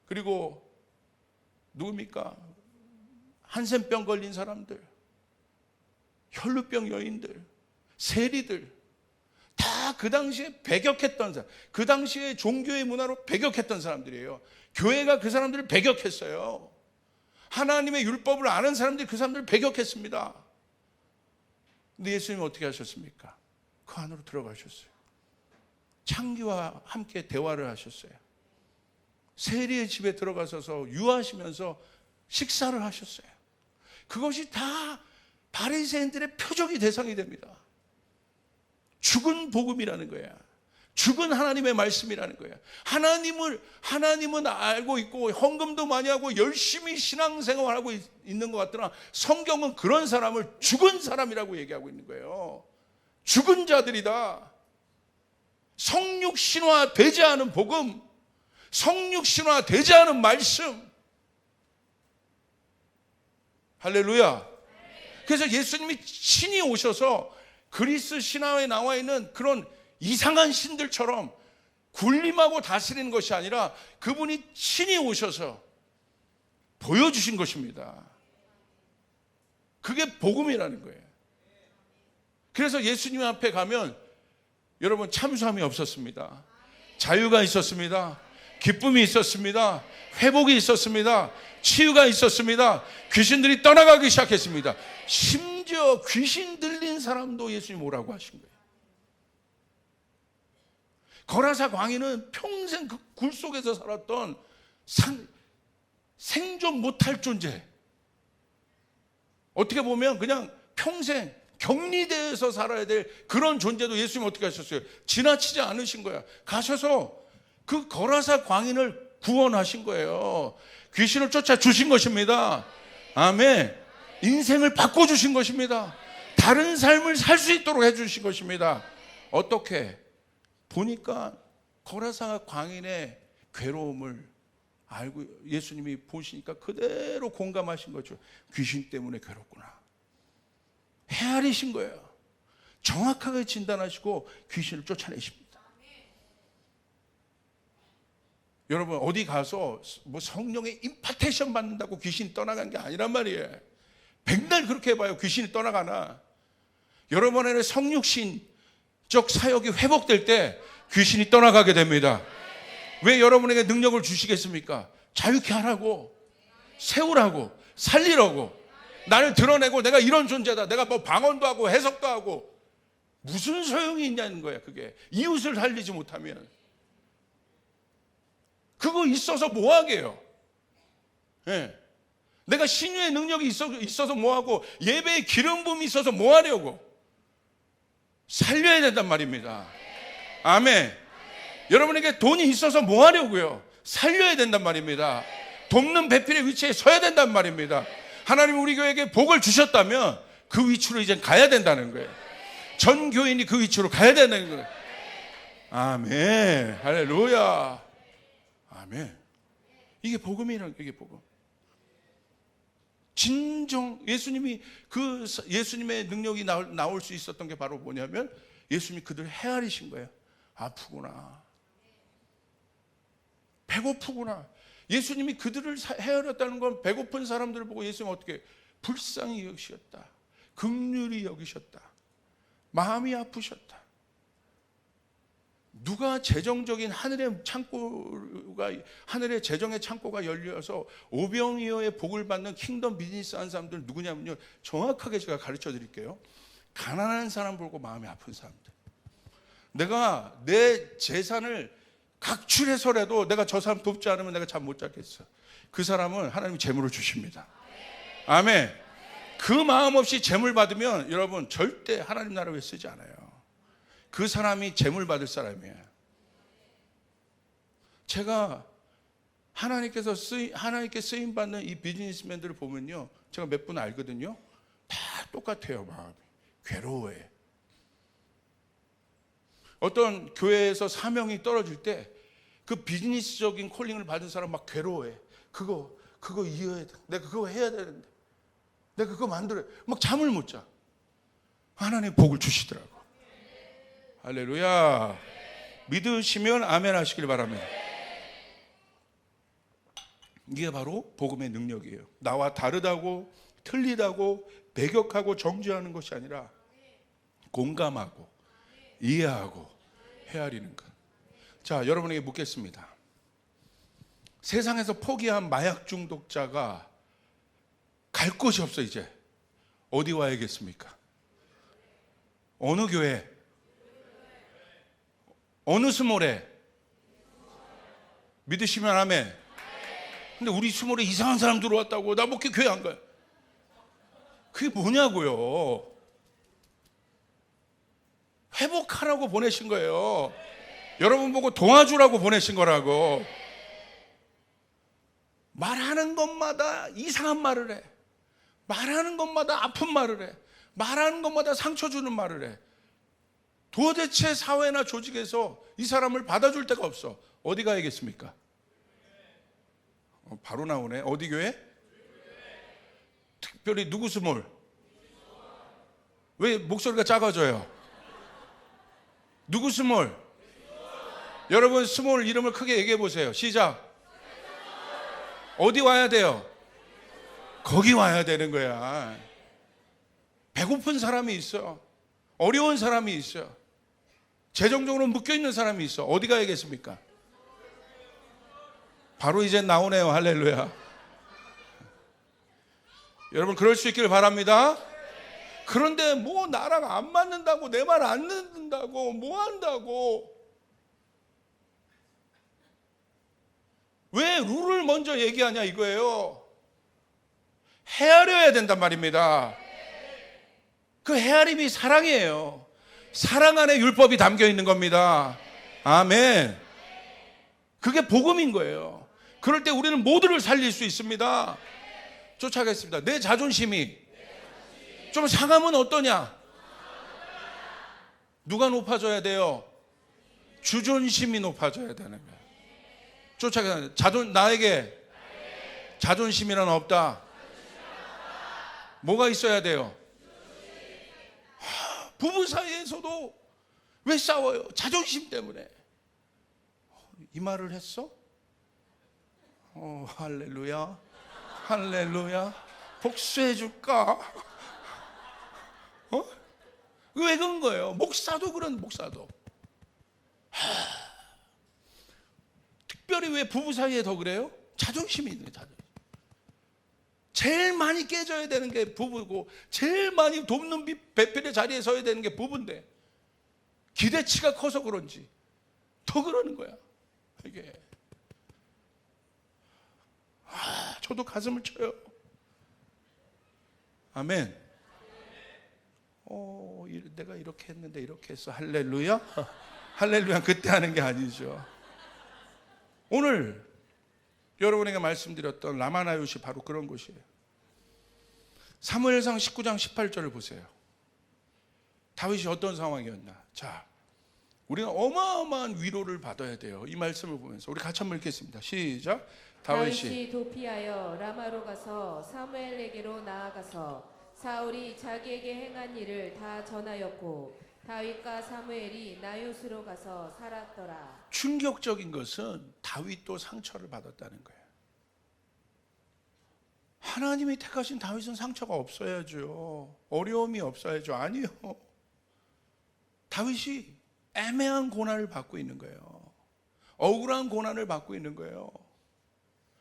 그리고 누굽니까? 한센병 걸린 사람들, 혈루병 여인들, 세리들, 다 그 당시에 배격했던 사람, 그 당시에 종교의 문화로 배격했던 사람들이에요. 교회가 그 사람들을 배격했어요. 하나님의 율법을 아는 사람들이 그 사람들을 배격했습니다. 근데 예수님은 어떻게 하셨습니까? 그 안으로 들어가셨어요. 창기와 함께 대화를 하셨어요. 세리의 집에 들어가셔서 유하시면서 식사를 하셨어요. 그것이 다 바리새인들의 표적이 대상이 됩니다. 죽은 복음이라는 거야. 죽은 하나님의 말씀이라는 거야. 하나님은 알고 있고 헌금도 많이 하고 열심히 신앙생활을 하고 있는 것 같더라. 성경은 그런 사람을 죽은 사람이라고 얘기하고 있는 거예요. 죽은 자들이다. 성육신화 되지 않은 복음, 성육신화 되지 않은 말씀. 할렐루야. 그래서 예수님이 친히 오셔서 그리스 신화에 나와 있는 그런 이상한 신들처럼 군림하고 다스리는 것이 아니라 그분이 친히 오셔서 보여주신 것입니다. 그게 복음이라는 거예요. 그래서 예수님 앞에 가면 여러분 참수함이 없었습니다. 자유가 있었습니다. 기쁨이 있었습니다. 회복이 있었습니다. 치유가 있었습니다. 귀신들이 떠나가기 시작했습니다. 심지어 귀신 들린 사람도 예수님 오라고 하신 거예요. 거라사 광인은 평생 그 굴 속에서 살았던 생존 못할 존재. 어떻게 보면 그냥 평생 격리되어서 살아야 될 그런 존재도 예수님 어떻게 하셨어요? 지나치지 않으신 거야. 가셔서 그 거라사 광인을 구원하신 거예요. 귀신을 쫓아주신 것입니다. 아멘. 인생을 바꿔주신 것입니다. 다른 삶을 살 수 있도록 해주신 것입니다. 어떻게? 보니까 거라사 광인의 괴로움을 알고 예수님이 보시니까 그대로 공감하신 거죠. 귀신 때문에 괴롭구나. 헤아리신 거예요. 정확하게 진단하시고 귀신을 쫓아내십니다. 여러분 어디 가서 뭐 성령의 임파테이션 받는다고 귀신이 떠나간 게 아니란 말이에요. 백날 그렇게 해봐요. 귀신이 떠나가나. 여러분의 성육신적 사역이 회복될 때 귀신이 떠나가게 됩니다. 왜 여러분에게 능력을 주시겠습니까? 자유케 하라고, 세우라고, 살리라고, 나를 드러내고 내가 이런 존재다. 내가 뭐 방언도 하고 해석도 하고. 무슨 소용이 있냐는 거야. 그게 이웃을 살리지 못하면. 그거 있어서 뭐하게요? 예. 내가 신유의 능력이 있어서 뭐하고, 예배의 기름 부음이 있어서 뭐하려고? 살려야 된단 말입니다. 아멘. 여러분에게 돈이 있어서 뭐하려고요? 살려야 된단 말입니다. 돕는 배필의 위치에 서야 된단 말입니다. 하나님 우리 교회에게 복을 주셨다면 그 위치로 이제 가야 된다는 거예요. 전 교인이 그 위치로 가야 된다는 거예요. 아멘. 할렐루야. 아멘. 이게 복음이라는 게, 이게 복음. 진정 예수님이 그 예수님의 능력이 나올 수 있었던 게 바로 뭐냐면 예수님이 그들을 헤아리신 거예요. 아프구나. 배고프구나. 예수님이 그들을 헤아렸다는 건 배고픈 사람들을 보고 예수님은 어떻게 불쌍히 여기셨다. 긍휼히 여기셨다. 마음이 아프셨다. 누가 재정적인 하늘의 재정의 창고가 열려서 오병이어의 복을 받는 킹덤 비즈니스 하는 사람들 누구냐면요, 정확하게 제가 가르쳐 드릴게요. 가난한 사람 보고 마음이 아픈 사람들. 내가 내 재산을 각출해서라도 내가 저 사람 돕지 않으면 내가 잠 못 자겠어. 그 사람은 하나님이 재물을 주십니다. 아멘. 그 마음 없이 재물 받으면 여러분 절대 하나님 나라 위해 쓰지 않아요. 그 사람이 재물 받을 사람이에요. 제가 하나님께 쓰임 받는 이 비즈니스맨들을 보면요, 제가 몇 분 알거든요. 다 똑같아요. 마음이 괴로워해. 어떤 교회에서 사명이 떨어질 때 그 비즈니스적인 콜링을 받은 사람 막 괴로워해. 그거 이어야 돼. 내가 그거 해야 되는데, 내가 그거 만들어야 돼. 막 잠을 못 자. 하나님 복을 주시더라고. 할렐루야. 믿으시면 아멘 하시길 바랍니다. 이게 바로 복음의 능력이에요. 나와 다르다고, 틀리다고, 배격하고 정죄하는 것이 아니라 공감하고 이해하고 헤아리는 것. 자, 여러분에게 묻겠습니다. 세상에서 포기한 마약 중독자가 갈 곳이 없어. 이제 어디 와야겠습니까? 어느 교회? 어느 스몰에? 믿으시면 아멘. 근데 우리 스몰에 이상한 사람 들어왔다고 나 목회 교회 안 가요. 그게 뭐냐고요. 회복하라고 보내신 거예요. 여러분 보고 도와주라고 보내신 거라고. 말하는 것마다 이상한 말을 해. 말하는 것마다 아픈 말을 해. 말하는 것마다 상처 주는 말을 해. 도대체 사회나 조직에서 이 사람을 받아줄 데가 없어. 어디 가야겠습니까? 바로 나오네. 어디 교회? 특별히 누구 스몰? 왜 목소리가 작아져요? 누구 스몰? 여러분 스몰 이름을 크게 얘기해 보세요. 시작. 어디 와야 돼요? 거기 와야 되는 거야. 배고픈 사람이 있어. 어려운 사람이 있어. 재정적으로 묶여있는 사람이 있어. 어디 가야겠습니까? 바로 이제 나오네요. 할렐루야. 여러분 그럴 수 있기를 바랍니다. 그런데 뭐 나랑 안 맞는다고, 내 말 안 듣는다고, 뭐 한다고, 왜 룰을 먼저 얘기하냐 이거예요. 헤아려야 된단 말입니다. 그 헤아림이 사랑이에요. 사랑 안에 율법이 담겨 있는 겁니다. 아멘. 그게 복음인 거예요. 그럴 때 우리는 모두를 살릴 수 있습니다. 쫓아가겠습니다. 내 자존심이 좀 상하면 어떠냐? 누가 높아져야 돼요? 주존심이 높아져야 되는 거예요. 쫓아가겠습니다. 나에게 자존심이란 없다. 뭐가 있어야 돼요? 부부 사이에서도 왜 싸워요? 자존심 때문에. 이 말을 했어? 할렐루야. 할렐루야. 복수해 줄까? 왜 그런 거예요? 목사도 그런 목사도. 특별히 왜 부부 사이에 더 그래요? 자존심이 있는 자존심. 제일 많이 깨져야 되는 게 부부고, 제일 많이 돕는 배필의 자리에 서야 되는 게 부부인데 기대치가 커서 그런지 더 그러는 거야. 이게 저도 가슴을 쳐요. 아멘. 내가 이렇게 했는데 이렇게 했어. 할렐루야. 할렐루야. 그때 하는 게 아니죠. 오늘 여러분에게 말씀드렸던 라마나요시 바로 그런 곳이에요. 사무엘상 19장 18절을 보세요. 다윗이 어떤 상황이었나. 자, 우리는 어마어마한 위로를 받아야 돼요. 이 말씀을 보면서 우리 같이 한번 읽겠습니다. 시작. 다윗이 도피하여 라마로 가서 사무엘에게로 나아가서 사울이 자기에게 행한 일을 다 전하였고 다윗과 사무엘이 나요스로 가서 살았더라. 충격적인 것은 다윗도 상처를 받았다는 거예요. 하나님이 택하신 다윗은 상처가 없어야죠. 어려움이 없어야죠. 아니요. 다윗이 애매한 고난을 받고 있는 거예요. 억울한 고난을 받고 있는 거예요.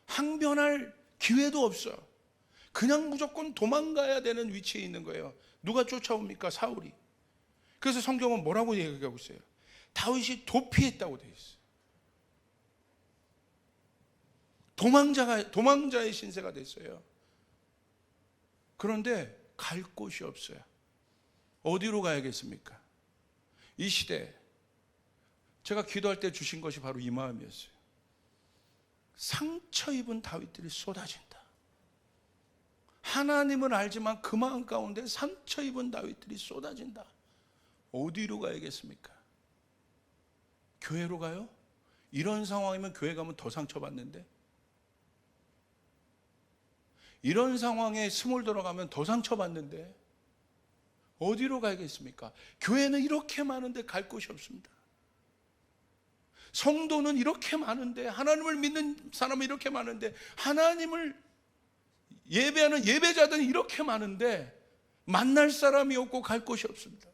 항변할 기회도 없어요. 그냥 무조건 도망가야 되는 위치에 있는 거예요. 누가 쫓아옵니까? 사울이. 그래서 성경은 뭐라고 얘기하고 있어요? 다윗이 도피했다고 되어 있어요. 도망자의 신세가 됐어요. 그런데 갈 곳이 없어요. 어디로 가야겠습니까? 이 시대 제가 기도할 때 주신 것이 바로 이 마음이었어요. 상처 입은 다윗들이 쏟아진다. 하나님은 알지만 그 마음 가운데 상처 입은 다윗들이 쏟아진다. 어디로 가야겠습니까? 교회로 가요? 이런 상황이면 교회 가면 더 상처받는데, 이런 상황에 스몰 들어가면 더 상처받는데 어디로 가야겠습니까? 교회는 이렇게 많은데 갈 곳이 없습니다. 성도는 이렇게 많은데, 하나님을 믿는 사람은 이렇게 많은데, 하나님을 예배하는 예배자들은 이렇게 많은데 만날 사람이 없고 갈 곳이 없습니다.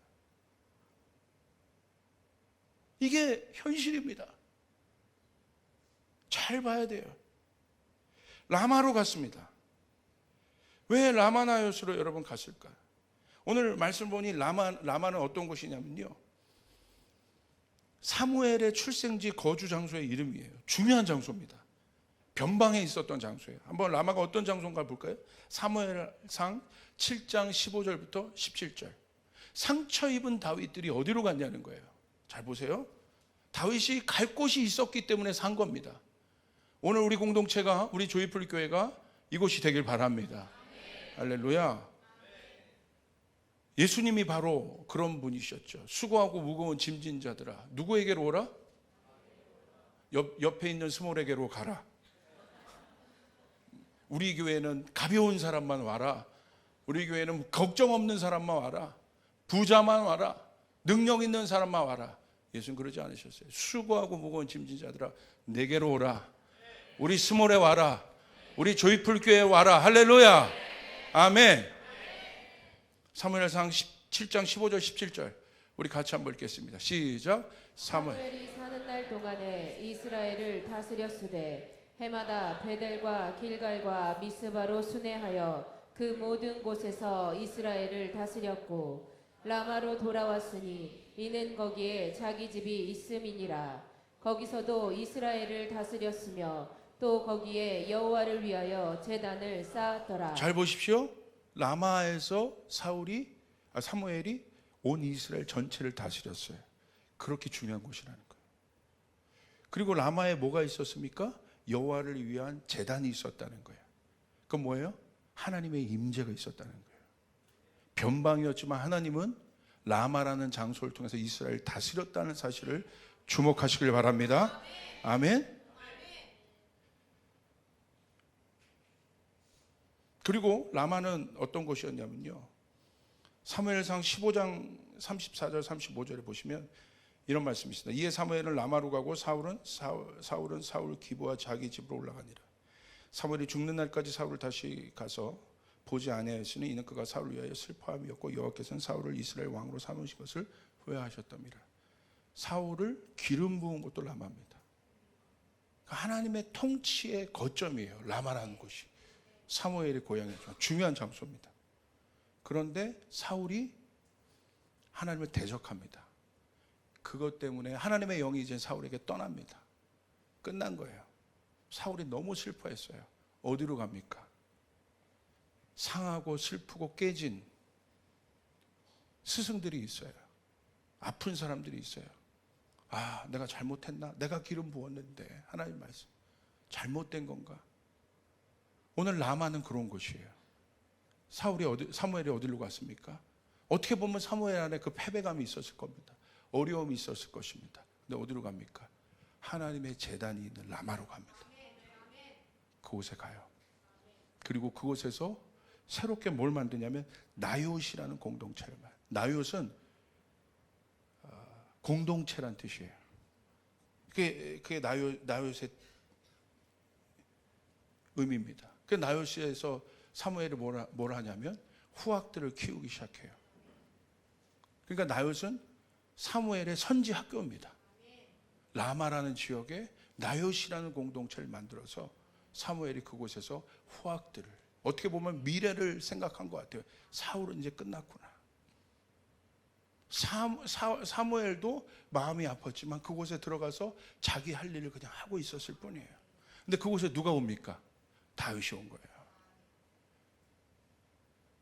이게 현실입니다. 잘 봐야 돼요. 라마로 갔습니다. 왜 라마나요스로 여러분 갔을까? 오늘 말씀 보니 라마는 어떤 곳이냐면요, 사무엘의 출생지 거주 장소의 이름이에요. 중요한 장소입니다. 변방에 있었던 장소예요. 한번 라마가 어떤 장소인가 볼까요? 사무엘상 7장 15절부터 17절. 상처 입은 다윗들이 어디로 갔냐는 거예요. 잘 보세요. 다윗이 갈 곳이 있었기 때문에 산 겁니다. 오늘 우리 공동체가, 우리 조이풀 교회가 이곳이 되길 바랍니다. 할렐루야. 예수님이 바로 그런 분이셨죠. 수고하고 무거운 짐진 자들아, 누구에게로 오라? 옆에 있는 스몰에게로 가라. 우리 교회는 가벼운 사람만 와라. 우리 교회는 걱정 없는 사람만 와라. 부자만 와라. 능력 있는 사람만 와라. 예수는 그러지 않으셨어요. 수고하고 무거운 짐진 자들아, 내게로 오라. 우리 스몰에 와라. 우리 조이풀 교회에 와라. 할렐루야. 아멘. 사무엘상 7장 15절 17절 우리 같이 한번 읽겠습니다. 시작. 사무엘이 사는 날 동안에 이스라엘을 다스렸으되 해마다 베델과 길갈과 미스바로 순회하여 그 모든 곳에서 이스라엘을 다스렸고, 라마로 돌아왔으니 이는 거기에 자기 집이 있음이니라. 거기서도 이스라엘을 다스렸으며 또 거기에 여호와를 위하여 제단을 쌓았더라. 잘 보십시오. 라마에서 사무엘이 온 이스라엘 전체를 다스렸어요. 그렇게 중요한 곳이라는 거예요. 그리고 라마에 뭐가 있었습니까? 여호와를 위한 제단이 있었다는 거예요. 그건 뭐예요? 하나님의 임재가 있었다는 거예요. 변방이었지만 하나님은 라마라는 장소를 통해서 이스라엘을 다스렸다는 사실을 주목하시길 바랍니다. 아멘. 그리고 라마는 어떤 곳이었냐면요, 사무엘상 15장 34절 35절에 보시면 이런 말씀이 있습니다. 이에 사무엘은 라마로 가고 사울은 사울 기브와 자기 집으로 올라가니라. 사무엘이 죽는 날까지 사울을 다시 가서 보지 아니하였으니 이는 그가 사울을 위하여 슬퍼함이었고 여호와께서는 사울을 이스라엘 왕으로 삼으신 것을 후회하셨답니다. 사울을 기름 부은 것도 라마입니다. 하나님의 통치의 거점이에요. 라마라는 곳이 사무엘의 고향이죠. 중요한 장소입니다. 그런데 사울이 하나님을 대적합니다. 그것 때문에 하나님의 영이 이제 사울에게 떠납니다. 끝난 거예요. 사울이 너무 슬퍼했어요. 어디로 갑니까? 상하고 슬프고 깨진 스승들이 있어요. 아픈 사람들이 있어요. 아, 내가 잘못했나? 내가 기름 부었는데 하나님 말씀 잘못된 건가? 오늘 라마는 그런 곳이에요. 사무엘이 어디로 갔습니까? 어떻게 보면 사무엘 안에 그 패배감이 있었을 겁니다. 어려움이 있었을 것입니다. 근데 어디로 갑니까? 하나님의 제단이 있는 라마로 갑니다. 그곳에 가요. 그리고 그곳에서 새롭게 뭘 만드냐면 나요시라는 공동체를 만들어요. 나요스는 공동체란 뜻이에요. 그게 나요스의 의미입니다. 그 나요시에서 사무엘이 뭐라 하냐면 후학들을 키우기 시작해요. 그러니까 나요스는 사무엘의 선지 학교입니다. 라마라는 지역에 나요시라는 공동체를 만들어서 사무엘이 그곳에서 후학들을, 어떻게 보면 미래를 생각한 것 같아요. 사울은 이제 끝났구나. 사무엘도 마음이 아팠지만 그곳에 들어가서 자기 할 일을 그냥 하고 있었을 뿐이에요. 근데 그곳에 누가 옵니까? 다윗이 온 거예요.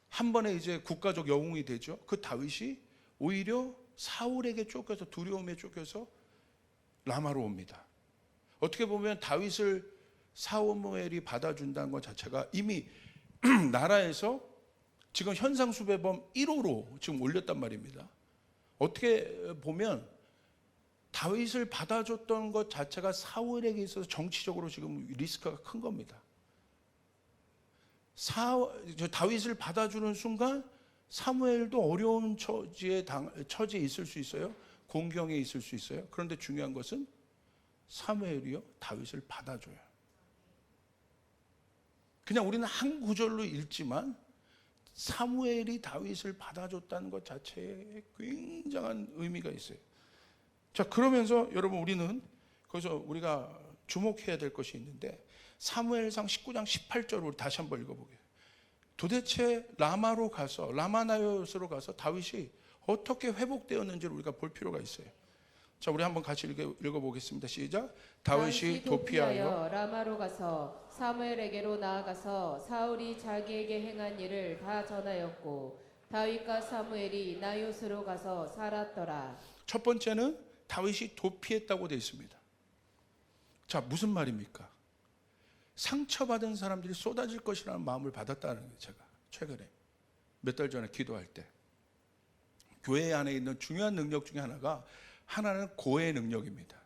한 번에 이제 국가적 영웅이 되죠. 그 다윗이 오히려 사울에게 쫓겨서, 두려움에 쫓겨서 라마로 옵니다. 어떻게 보면 다윗을 사무엘이 받아준다는 것 자체가 이미 나라에서 지금 현상수배범 1호로 지금 올렸단 말입니다. 어떻게 보면 다윗을 받아줬던 것 자체가 사울에게 있어서 정치적으로 지금 리스크가 큰 겁니다. 다윗을 받아주는 순간 사무엘도 어려운 처지에 있을 수 있어요. 공경에 있을 수 있어요. 그런데 중요한 것은 사무엘이요, 다윗을 받아줘요. 그냥 우리는 한 구절로 읽지만 사무엘이 다윗을 받아줬다는 것 자체에 굉장한 의미가 있어요. 자, 그러면서 여러분 우리는 거기서 우리가 주목해야 될 것이 있는데, 사무엘상 19장 18절을 다시 한번 읽어보게요. 도대체 라마로 가서, 라마나요스로 가서 다윗이 어떻게 회복되었는지를 우리가 볼 필요가 있어요. 자, 우리 한번 같이 읽어보겠습니다. 시작. 다윗이 도피하여 라마로 가서 사무엘에게로 나아가서 사울이 자기에게 행한 일을 다 전하였고 다윗과 사무엘이 나요스로 가서 살았더라. 첫 번째는 다윗이 도피했다고 되어 있습니다. 자, 무슨 말입니까? 상처받은 사람들이 쏟아질 것이라는 마음을 받았다는 거예요. 제가 최근에 몇 달 전에 기도할 때 교회 안에 있는 중요한 능력 중에 하나는 고의 능력입니다.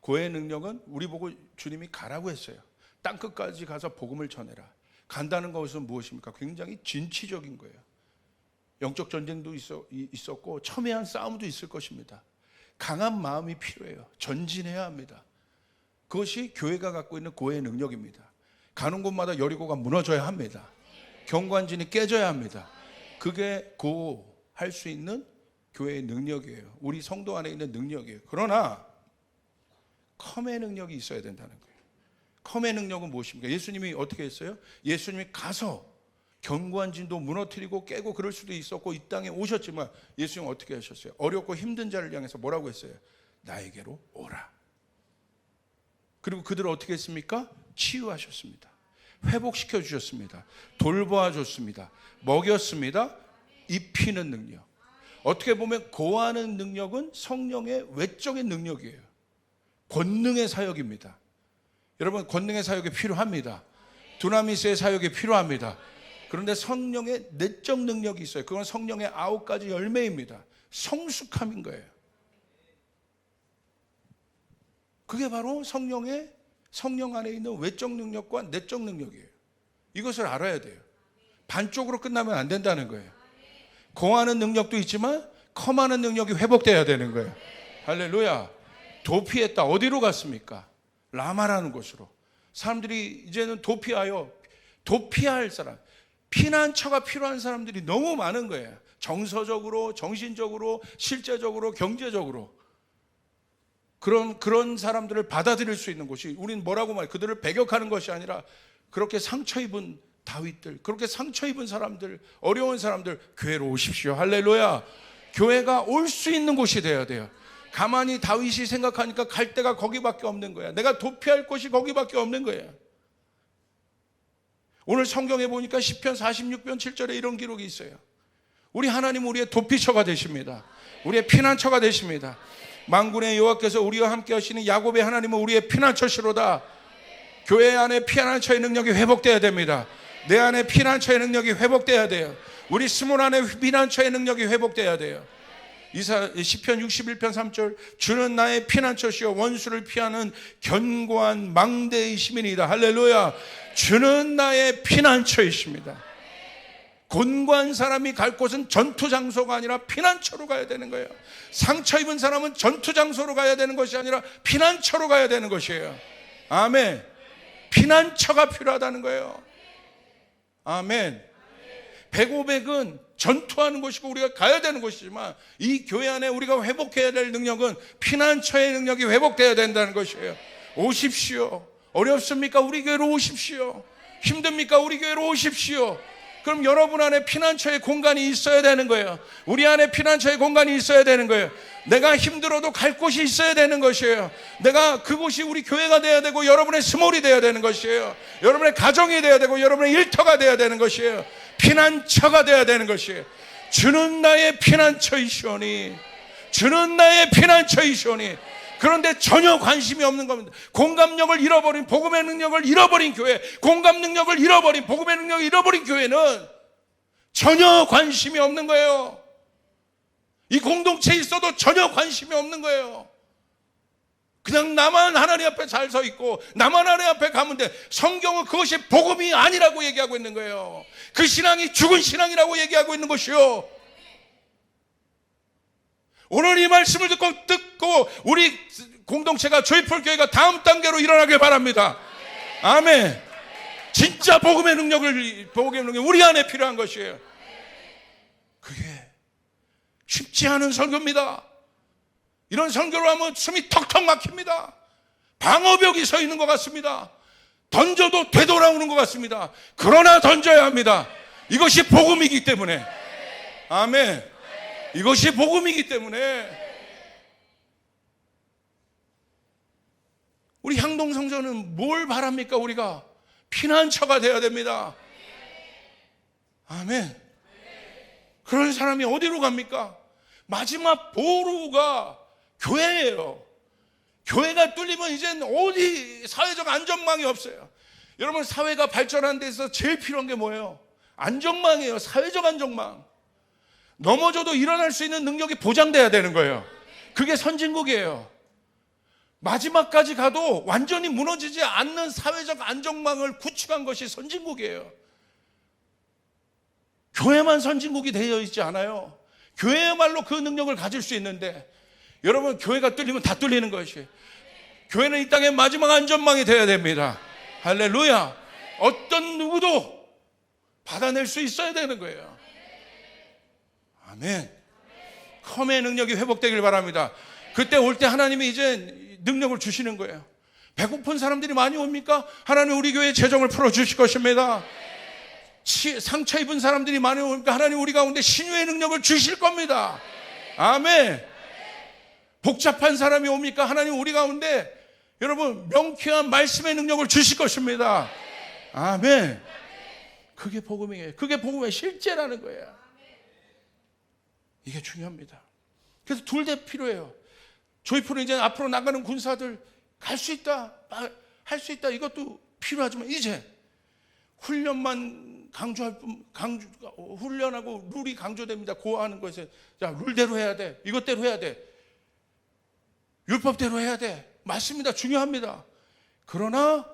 고의 능력은 우리 보고 주님이 가라고 했어요. 땅끝까지 가서 복음을 전해라. 간다는 것은 무엇입니까? 굉장히 진취적인 거예요. 영적 전쟁도 있었고 첨예한 싸움도 있을 것입니다. 강한 마음이 필요해요. 전진해야 합니다. 그것이 교회가 갖고 있는 고의 능력입니다. 가는 곳마다 여리고가 무너져야 합니다. 경관진이 깨져야 합니다. 그게 할 수 있는 교회의 능력이에요. 우리 성도 안에 있는 능력이에요. 그러나 컴의 능력이 있어야 된다는 거예요. 컴의 능력은 무엇입니까? 예수님이 어떻게 했어요? 예수님이 가서 경관진도 무너뜨리고 깨고 그럴 수도 있었고 이 땅에 오셨지만 예수님은 어떻게 하셨어요? 어렵고 힘든 자를 향해서 뭐라고 했어요? 나에게로 오라. 그리고 그들을 어떻게 했습니까? 치유하셨습니다. 회복시켜 주셨습니다. 돌보아 줬습니다. 먹였습니다. 입히는 능력. 어떻게 보면 고하는 능력은 성령의 외적인 능력이에요. 권능의 사역입니다. 여러분, 권능의 사역이 필요합니다. 두나미스의 사역이 필요합니다. 그런데 성령의 내적 능력이 있어요. 그건 성령의 9가지 열매입니다. 성숙함인 거예요. 그게 바로 성령 안에 있는 외적 능력과 내적 능력이에요. 이것을 알아야 돼요. 반쪽으로 끝나면 안 된다는 거예요. 공하는 능력도 있지만 컴하는 능력이 회복돼야 되는 거예요. 할렐루야. 도피했다. 어디로 갔습니까? 라마라는 곳으로. 사람들이 이제는 도피할 사람, 피난처가 필요한 사람들이 너무 많은 거예요. 정서적으로, 정신적으로, 실제적으로, 경제적으로. 그런 사람들을 받아들일 수 있는 곳이, 우리는 뭐라고 말해요? 그들을 배격하는 것이 아니라 그렇게 상처 입은 다윗들, 그렇게 상처 입은 사람들, 어려운 사람들, 교회로 오십시오. 할렐루야. 교회가 올 수 있는 곳이 돼야 돼요. 가만히 다윗이 생각하니까 갈 데가 거기밖에 없는 거야. 내가 도피할 곳이 거기밖에 없는 거야. 오늘 성경에 보니까 시편 46편 7절에 이런 기록이 있어요. 우리 하나님 우리의 도피처가 되십니다. 우리의 피난처가 되십니다. 만군의 여호와께서 우리와 함께 하시는 야곱의 하나님은 우리의 피난처시로다. 교회 안에 피난처의 능력이 회복돼야 됩니다. 내 안에 피난처의 능력이 회복돼야 돼요. 우리 스물 안에 피난처의 능력이 회복돼야 돼요. 시편 61편 3절, 주는 나의 피난처시여 원수를 피하는 견고한 망대의 시민이다. 할렐루야. 주는 나의 피난처이십니다. 곤고한 사람이 갈 곳은 전투 장소가 아니라 피난처로 가야 되는 거예요. 상처 입은 사람은 전투 장소로 가야 되는 것이 아니라 피난처로 가야 되는 것이에요. 아멘. 피난처가 필요하다는 거예요. 아멘. 105백은 전투하는 곳이고 우리가 가야 되는 곳이지만 이 교회 안에 우리가 회복해야 될 능력은 피난처의 능력이 회복돼야 된다는 것이에요. 오십시오. 어렵습니까? 우리 교회로 오십시오. 힘듭니까? 우리 교회로 오십시오. 그럼 여러분 안에 피난처의 공간이 있어야 되는 거예요. 우리 안에 피난처의 공간이 있어야 되는 거예요. 내가 힘들어도 갈 곳이 있어야 되는 것이에요. 내가 그곳이 우리 교회가 돼야 되고 여러분의 스몰이 돼야 되는 것이에요. 여러분의 가정이 돼야 되고 여러분의 일터가 돼야 되는 것이에요. 피난처가 돼야 되는 것이에요. 주는 나의 피난처이시오니, 주는 나의 피난처이시오니. 그런데 전혀 관심이 없는 겁니다. 공감력을 잃어버린, 복음의 능력을 잃어버린 교회, 공감 능력을 잃어버린, 복음의 능력을 잃어버린 교회는 전혀 관심이 없는 거예요. 이 공동체에 있어도 전혀 관심이 없는 거예요. 그냥 나만 하나님 앞에 잘 서 있고 나만 하나님 앞에 가면 돼. 성경은 그것이 복음이 아니라고 얘기하고 있는 거예요. 그 신앙이 죽은 신앙이라고 얘기하고 있는 것이요. 오늘 이 말씀을 듣고 우리 공동체가 조이풀 교회가 다음 단계로 일어나길 바랍니다. 아멘. 진짜 복음의 능력을 우리 안에 필요한 것이에요. 그게 쉽지 않은 설교입니다. 이런 설교를 하면 숨이 턱턱 막힙니다. 방어벽이 서 있는 것 같습니다. 던져도 되돌아오는 것 같습니다. 그러나 던져야 합니다. 이것이 복음이기 때문에. 아멘. 이것이 복음이기 때문에. 우리 향동성전은 뭘 바랍니까? 우리가 피난처가 되어야 됩니다. 아멘. 그런 사람이 어디로 갑니까? 마지막 보루가 교회예요. 교회가 뚫리면 이젠 어디 사회적 안전망이 없어요. 여러분, 사회가 발전하는 데서 제일 필요한 게 뭐예요? 안전망이에요. 사회적 안전망. 넘어져도 일어날 수 있는 능력이 보장돼야 되는 거예요. 그게 선진국이에요. 마지막까지 가도 완전히 무너지지 않는 사회적 안전망을 구축한 것이 선진국이에요. 교회만 선진국이 되어 있지 않아요. 교회야말로 그 능력을 가질 수 있는데, 여러분, 교회가 뚫리면 다 뚫리는 것이. 교회는 이 땅의 마지막 안전망이 되어야 됩니다. 할렐루야. 어떤 누구도 받아낼 수 있어야 되는 거예요. 아멘. 컴의 능력이 회복되길 바랍니다. 그때 올 때 하나님이 이제 능력을 주시는 거예요. 배고픈 사람들이 많이 옵니까? 하나님 우리 교회의 재정을 풀어주실 것입니다. 상처 입은 사람들이 많이 오니까 하나님 우리 가운데 신유의 능력을 주실 겁니다. 아멘. 복잡한 사람이 옵니까? 하나님 우리 가운데 여러분 명쾌한 말씀의 능력을 주실 것입니다. 아멘. 그게 복음이에요. 그게 복음의 실제라는 거예요. 이게 중요합니다. 그래서 둘 다 필요해요. 조이풀은 이제 앞으로 나가는 군사들 갈 수 있다, 할 수 있다, 이것도 필요하지만 이제 훈련만 훈련하고 룰이 강조됩니다. 고하는 것에 자, 룰대로 해야 돼, 이것대로 해야 돼, 율법대로 해야 돼. 맞습니다. 중요합니다. 그러나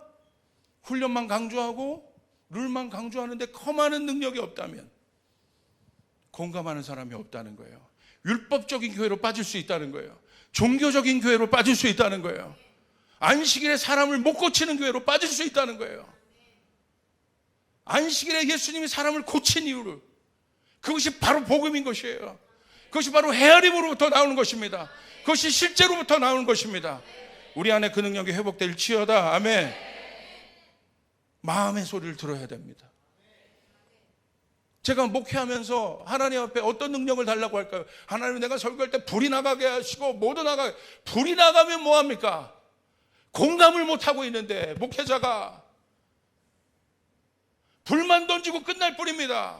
훈련만 강조하고 룰만 강조하는데 컴하는 능력이 없다면, 공감하는 사람이 없다는 거예요. 율법적인 교회로 빠질 수 있다는 거예요. 종교적인 교회로 빠질 수 있다는 거예요. 안식일에 사람을 못 고치는 교회로 빠질 수 있다는 거예요. 안식일에 예수님이 사람을 고친 이유를, 그것이 바로 복음인 것이에요. 그것이 바로 헤아림으로부터 나오는 것입니다. 그것이 실제로부터 나오는 것입니다. 우리 안에 그 능력이 회복될지어다. 아멘. 마음의 소리를 들어야 됩니다. 제가 목회하면서 하나님 앞에 어떤 능력을 달라고 할까요? 하나님, 내가 설교할 때 불이 나가게 하시고 모두 나가게. 불이 나가면 뭐합니까? 공감을 못하고 있는데 목회자가 불만 던지고 끝날 뿐입니다.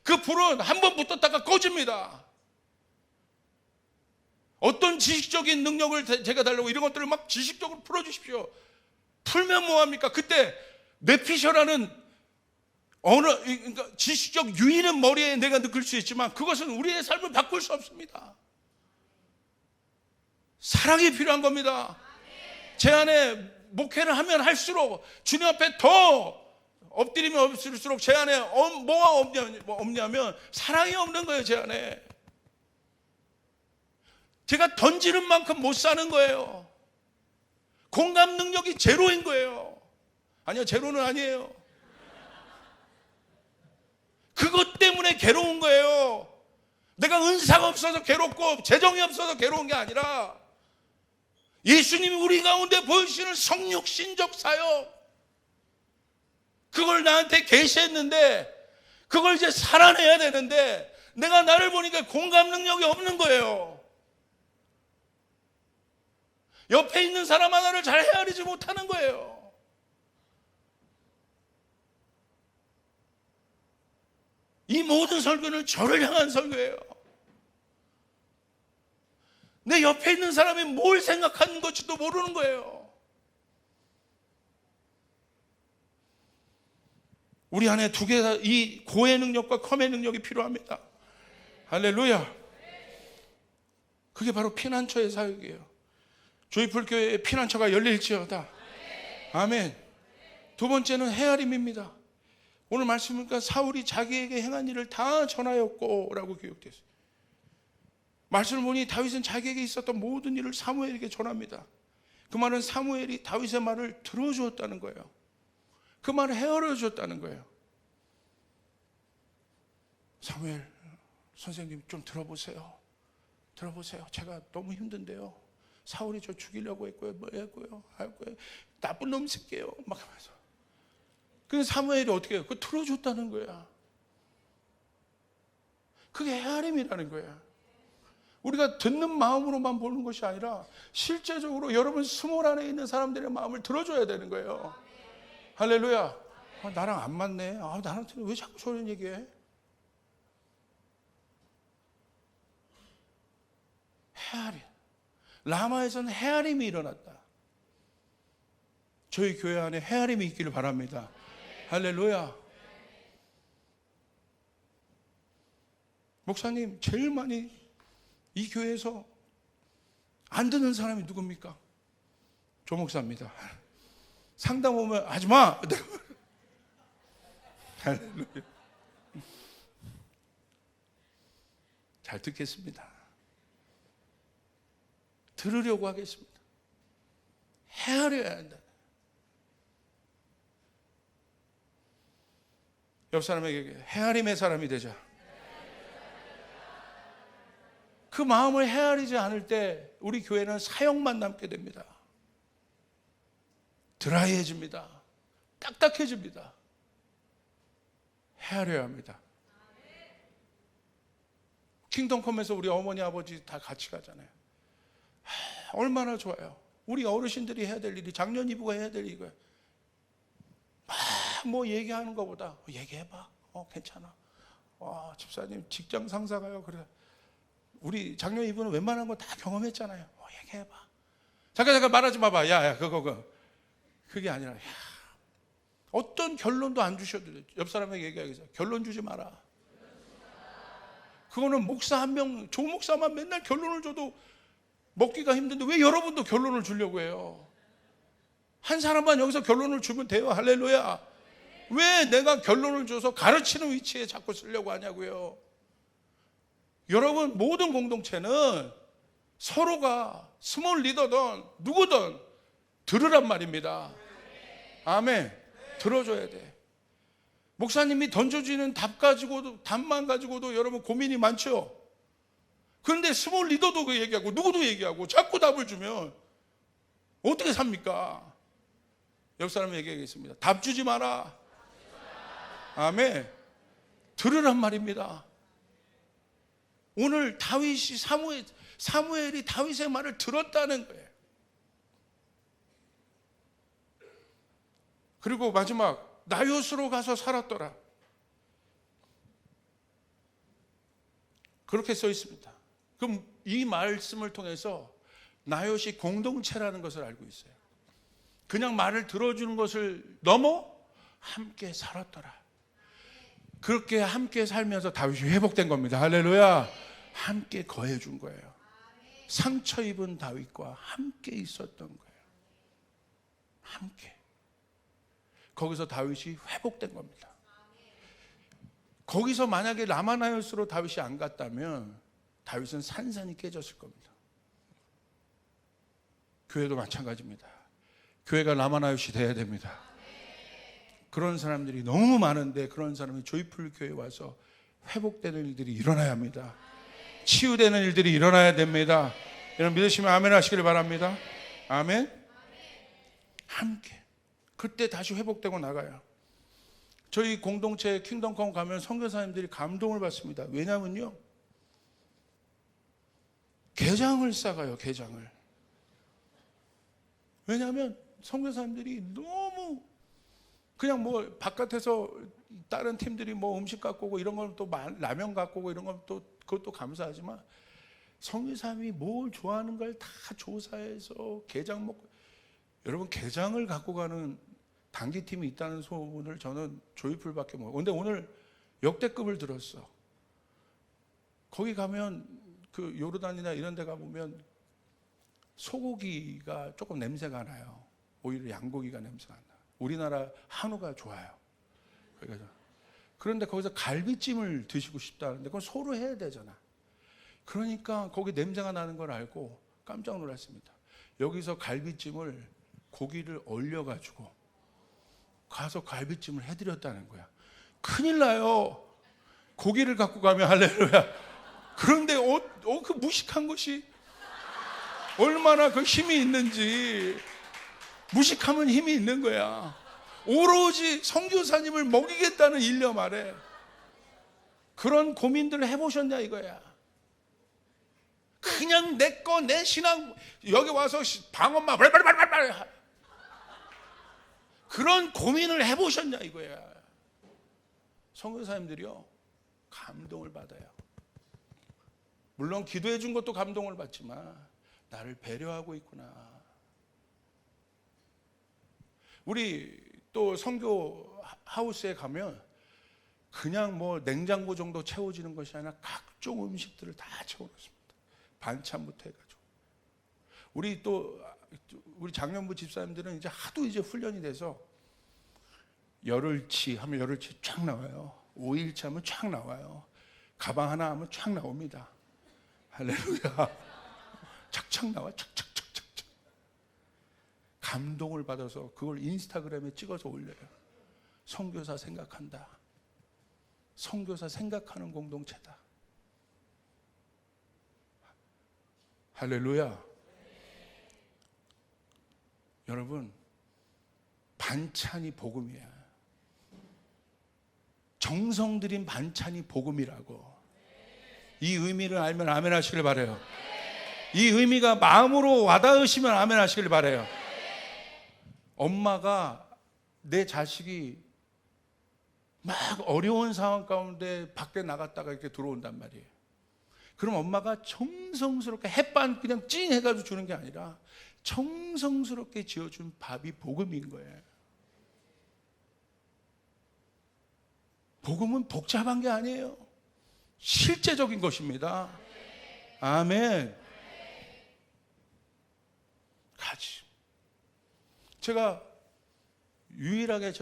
그 불은 한 번 붙었다가 꺼집니다. 어떤 지식적인 능력을 제가 달라고 이런 것들을 막 지식적으로 풀어주십시오. 풀면 뭐합니까? 그때 뇌피셔라는 그러니까 지식적 유인은 머리에 내가 느낄 수 있지만 그것은 우리의 삶을 바꿀 수 없습니다. 사랑이 필요한 겁니다. 제 안에 목회를 하면 할수록 주님 앞에 더 엎드리면 엎드릴수록 제 안에 뭐가 없냐면 사랑이 없는 거예요. 제 안에 제가 던지는 만큼 못 사는 거예요. 공감 능력이 제로인 거예요. 아니요, 제로는 아니에요. 그것 괴로운 거예요. 내가 은사가 없어서 괴롭고 재정이 없어서 괴로운 게 아니라 예수님이 우리 가운데 보이시는 성육신적 사역, 그걸 나한테 계시했는데 그걸 이제 살아내야 되는데 내가 나를 보니까 공감 능력이 없는 거예요. 옆에 있는 사람 하나를 잘 헤아리지 못하는 거예요. 이 모든 설교는 저를 향한 설교예요. 내 옆에 있는 사람이 뭘 생각하는 것지도 모르는 거예요. 우리 안에 두 개 다 이 고의 능력과 컴의 능력이 필요합니다. 할렐루야. 그게 바로 피난처의 사역이에요. 조이풀 교회에 피난처가 열릴지어다. 아멘. 두 번째는 헤아림입니다. 오늘 말씀이니까 사울이 자기에게 행한 일을 다 전하였고 라고 기록됐어요. 말씀을 보니 다윗은 자기에게 있었던 모든 일을 사무엘에게 전합니다. 그 말은 사무엘이 다윗의 말을 들어주었다는 거예요. 그 말을 헤아려 주었다는 거예요. 사무엘 선생님 좀 들어보세요. 들어보세요. 제가 너무 힘든데요. 사울이 저 죽이려고 했고요. 뭐 했고요. 했고요. 나쁜 놈 새끼예요. 막 하면서. 그래서 사무엘이 어떻게 해요? 그거 들어줬다는 거야. 그게 헤아림이라는 거야. 우리가 듣는 마음으로만 보는 것이 아니라 실제적으로 여러분 스몰 안에 있는 사람들의 마음을 들어줘야 되는 거예요. 할렐루야. 나랑 안 맞네. 나한테 왜 자꾸 저런 얘기해? 헤아림. 라마에서는 헤아림이 일어났다. 저희 교회 안에 헤아림이 있기를 바랍니다. 할렐루야. 목사님, 제일 많이 이 교회에서 안 듣는 사람이 누굽니까? 조 목사입니다. 상담 오면 하지 마. 할렐루야. 잘 듣겠습니다. 들으려고 하겠습니다. 헤아려야 한다. 옆 사람에게 헤아림의 사람이 되자. 그 마음을 헤아리지 않을 때 우리 교회는 사역만 남게 됩니다. 드라이해집니다. 딱딱해집니다. 헤아려야 합니다. 킹덤컴에서 우리 어머니 아버지 다 같이 가잖아요. 얼마나 좋아요. 우리 어르신들이 해야 될 일이 장년 이부가 해야 될 이거예요. 뭐 얘기하는 것보다 얘기해봐. 괜찮아. 집사님 직장 상사가요. 그래. 우리 장년 이부는 웬만한 거 다 경험했잖아요. 얘기해봐. 잠깐 말하지 마봐. 야 그거. 그게 아니라 어떤 결론도 안 주셔도 돼요. 옆 사람에게 얘기하겠어요. 결론 주지 마라. 그거는 목사 한 명, 조 목사만 맨날 결론을 줘도 먹기가 힘든데 왜 여러분도 결론을 주려고 해요? 한 사람만 여기서 결론을 주면 돼요. 할렐루야. 왜 내가 결론을 줘서 가르치는 위치에 자꾸 쓰려고 하냐고요. 여러분 모든 공동체는 서로가 스몰 리더든 누구든 들으란 말입니다. 아멘. 들어줘야 돼. 목사님이 던져주는 답만 가지고도 여러분 고민이 많죠. 그런데 스몰 리더도 그 얘기하고 누구도 얘기하고 자꾸 답을 주면 어떻게 삽니까? 옆 사람에게 얘기하겠습니다. 답 주지 마라. 아멘. 들으란 말입니다. 오늘 다윗이 사무엘이 다윗의 말을 들었다는 거예요. 그리고 마지막 나요스로 가서 살았더라. 그렇게 써 있습니다. 그럼 이 말씀을 통해서 나요시 공동체라는 것을 알고 있어요. 그냥 말을 들어주는 것을 넘어 함께 살았더라. 그렇게 함께 살면서 다윗이 회복된 겁니다. 할렐루야. 함께 거해준 거예요. 상처 입은 다윗과 함께 있었던 거예요. 함께. 거기서 다윗이 회복된 겁니다. 거기서 만약에 라마나요스로 다윗이 안 갔다면 다윗은 산산이 깨졌을 겁니다. 교회도 마찬가지입니다. 교회가 라마나요시 돼야 됩니다. 그런 사람들이 너무 많은데 그런 사람이 조이풀 교회에 와서 회복되는 일들이 일어나야 합니다. 치유되는 일들이 일어나야 됩니다. 여러분 믿으시면 아멘 하시길 바랍니다. 아멘. 함께 그때 다시 회복되고 나가요. 저희 공동체 킹덤컴 가면 선교사님들이 감동을 받습니다. 왜냐면요, 게장을 싸가요. 게장을. 왜냐하면 선교사님들이 너무 그냥 뭐 바깥에서 다른 팀들이 뭐 음식 갖고 오고 이런 건 또 라면 갖고 오고 이런 건 또 그것도 감사하지만 선교사님이 뭘 좋아하는 걸 다 조사해서 게장 먹고, 여러분 게장을 갖고 가는 단기팀이 있다는 소문을 저는 조이풀밖에 모르고, 근데 오늘 역대급을 들었어. 거기 가면 그 요르단이나 이런 데 가보면 소고기가 조금 냄새가 나요. 오히려 양고기가 냄새가 나. 우리나라 한우가 좋아요. 그런데 거기서 갈비찜을 드시고 싶다는데 그건 소로 해야 되잖아. 그러니까 거기 냄새가 나는 걸 알고 깜짝 놀랐습니다. 여기서 갈비찜을 고기를 얼려가지고 가서 갈비찜을 해드렸다는 거야. 큰일 나요. 고기를 갖고 가면 할렐루야. 그런데 그 무식한 것이 얼마나 그 힘이 있는지. 무식하면 힘이 있는 거야. 오로지 선교사님을 먹이겠다는 일념 아래 그런 고민들을 해보셨냐 이거야. 그냥 내 거, 내 신앙 여기 와서 방언만 발발발발발 그런 고민을 해보셨냐 이거야. 선교사님들이요 감동을 받아요. 물론 기도해 준 것도 감동을 받지만 나를 배려하고 있구나. 우리 또 선교 하우스에 가면 그냥 뭐 냉장고 정도 채워지는 것이 아니라 각종 음식들을 다 채워놓습니다. 반찬부터 해가지고. 우리 장년부 집사님들은 이제 하도 이제 훈련이 돼서 열흘치 하면 열흘치 쫙 나와요. 5일치 하면 쫙 나와요. 가방 하나 하면 쫙 나옵니다. 할렐루야. 착착 나와. 착착착착착. 감동을 받아서 그걸 인스타그램에 찍어서 올려요. 선교사 생각한다. 선교사 생각하는 공동체다. 할렐루야. 여러분, 반찬이 복음이야. 정성 들인 반찬이 복음이라고. 이 의미를 알면 아멘 하시길 바라요. 이 의미가 마음으로 와닿으시면 아멘 하시길 바라요. 엄마가 내 자식이 막 어려운 상황 가운데 밖에 나갔다가 이렇게 들어온단 말이에요. 그럼 엄마가 정성스럽게 햇반 그냥 찡 해가지고 주는 게 아니라 정성스럽게 지어준 밥이 복음인 거예요. 복음은 복잡한 게 아니에요. 실제적인 것입니다. 아멘. 가지. 제가 유일하게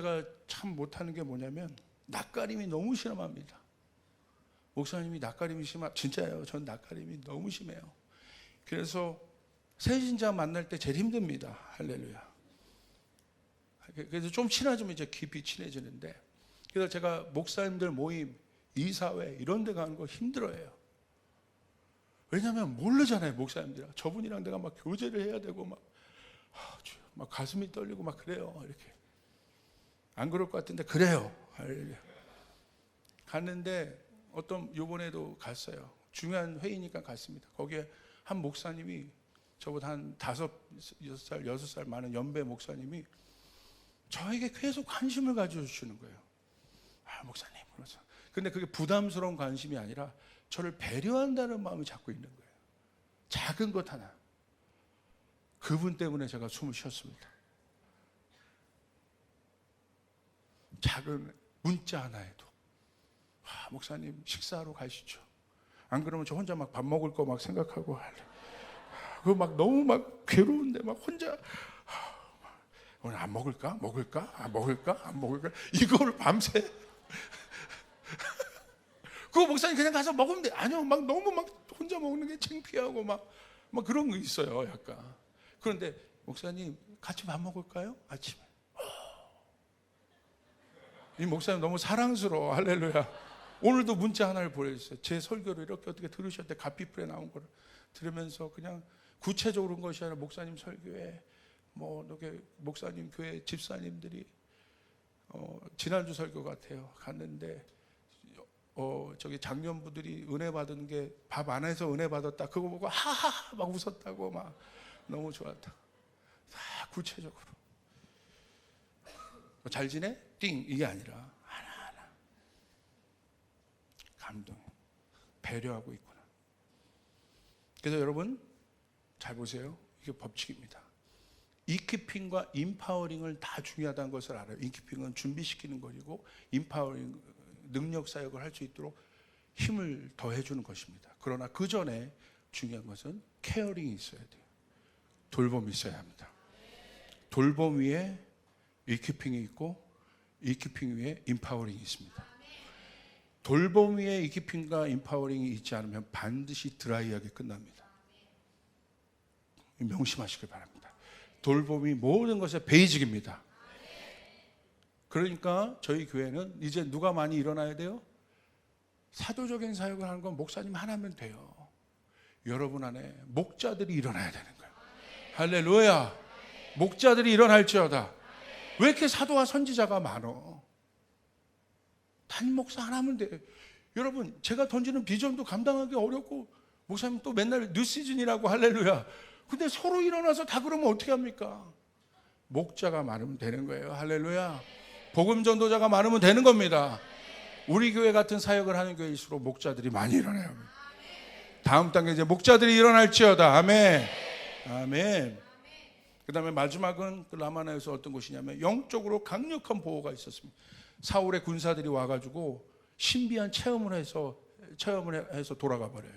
참 못하는 게 뭐냐면 낯가림이 너무 심합니다. 목사님이 낯가림이 진짜예요. 전 낯가림이 너무 심해요. 그래서 새신자 만날 때 제일 힘듭니다. 할렐루야. 그래서 좀 친해지면 이제 깊이 친해지는데, 그래서 제가 목사님들 모임, 이사회 이런 데 가는 거 힘들어해요. 왜냐하면 모르잖아요. 목사님들 저분이랑 내가 막 교제를 해야 되고 막 가슴이 떨리고 막 그래요. 이렇게 안 그럴 것 같은데 그래요. 할렐루야. 갔는데 요번에도 갔어요. 중요한 회의니까 갔습니다. 거기에 한 목사님이 저보다 한 5, 6살, 6살 많은 연배 목사님이 저에게 계속 관심을 가져주시는 거예요. 목사님. 그래서 근데 그게 부담스러운 관심이 아니라 저를 배려한다는 마음이 자꾸 있는 거예요. 작은 것 하나. 그분 때문에 제가 숨을 쉬었습니다. 작은 문자 하나에도 목사님 식사하러 가시죠. 안 그러면 저 혼자 막 밥 먹을 거 막 생각하고 그거 막 너무 막 괴로운데 막 혼자 오늘 안 먹을까? 안 먹을까? 이거를 밤새 그거 목사님 그냥 가서 먹으면 돼. 아니요, 막 너무 막 혼자 먹는 게 창피하고 막 그런 거 있어요, 약간. 그런데 목사님 같이 밥 먹을까요? 아침에. 이 목사님 너무 사랑스러워. 할렐루야. 오늘도 문자 하나를 보내주셨어요. 제 설교를 이렇게 어떻게 들으셨대? 가피풀에 나온 거를 들으면서 그냥 구체적으로 그런 것이 아니라 목사님 설교에 뭐 이렇게 목사님 교회 집사님들이 지난주 설교 같아요. 갔는데 저기 장년부들이 은혜 받은 게 밥 안에서 은혜 받았다. 그거 보고 하하 막 웃었다고 막 너무 좋았다. 다 구체적으로 잘 지내? 띵 이게 아니라 하나하나 감동, 배려하고 있구나. 그래서 여러분 잘 보세요. 이게 법칙입니다. 이키핑과 임파워링을 다 중요하다는 것을 알아요. 이키핑은 준비시키는 것이고 임파워링 능력 사역을 할 수 있도록 힘을 더해주는 것입니다. 그러나 그 전에 중요한 것은 케어링이 있어야 돼요. 돌봄이 있어야 합니다. 돌봄 위에 이키핑이 있고 이키핑 위에 임파워링이 있습니다. 돌봄 위에 이키핑과 임파워링이 있지 않으면 반드시 드라이하게 끝납니다. 명심하시길 바랍니다. 돌봄이 모든 것의 베이직입니다. 그러니까 저희 교회는 이제 누가 많이 일어나야 돼요? 사도적인 사역을 하는 건 목사님 하나면 돼요. 여러분 안에 목자들이 일어나야 되는 거예요. 할렐루야. 목자들이 일어날지어다. 왜 이렇게 사도와 선지자가 많어? 담임 목사 하나면 돼요. 여러분 제가 던지는 비전도 감당하기 어렵고 목사님 또 맨날 뉴시즌이라고 할렐루야. 근데 서로 일어나서 다 그러면 어떻게 합니까? 목자가 많으면 되는 거예요. 할렐루야. 복음 전도자가 많으면 되는 겁니다. 우리 교회 같은 사역을 하는 교회일수록 목자들이 많이 일어나요. 다음 단계 이제 목자들이 일어날지어다. 아멘. 아멘. 그 다음에 마지막은 그 라마나에서 어떤 것이냐면 영적으로 강력한 보호가 있었습니다. 사울의 군사들이 와가지고 신비한 체험을 해서 돌아가 버려요.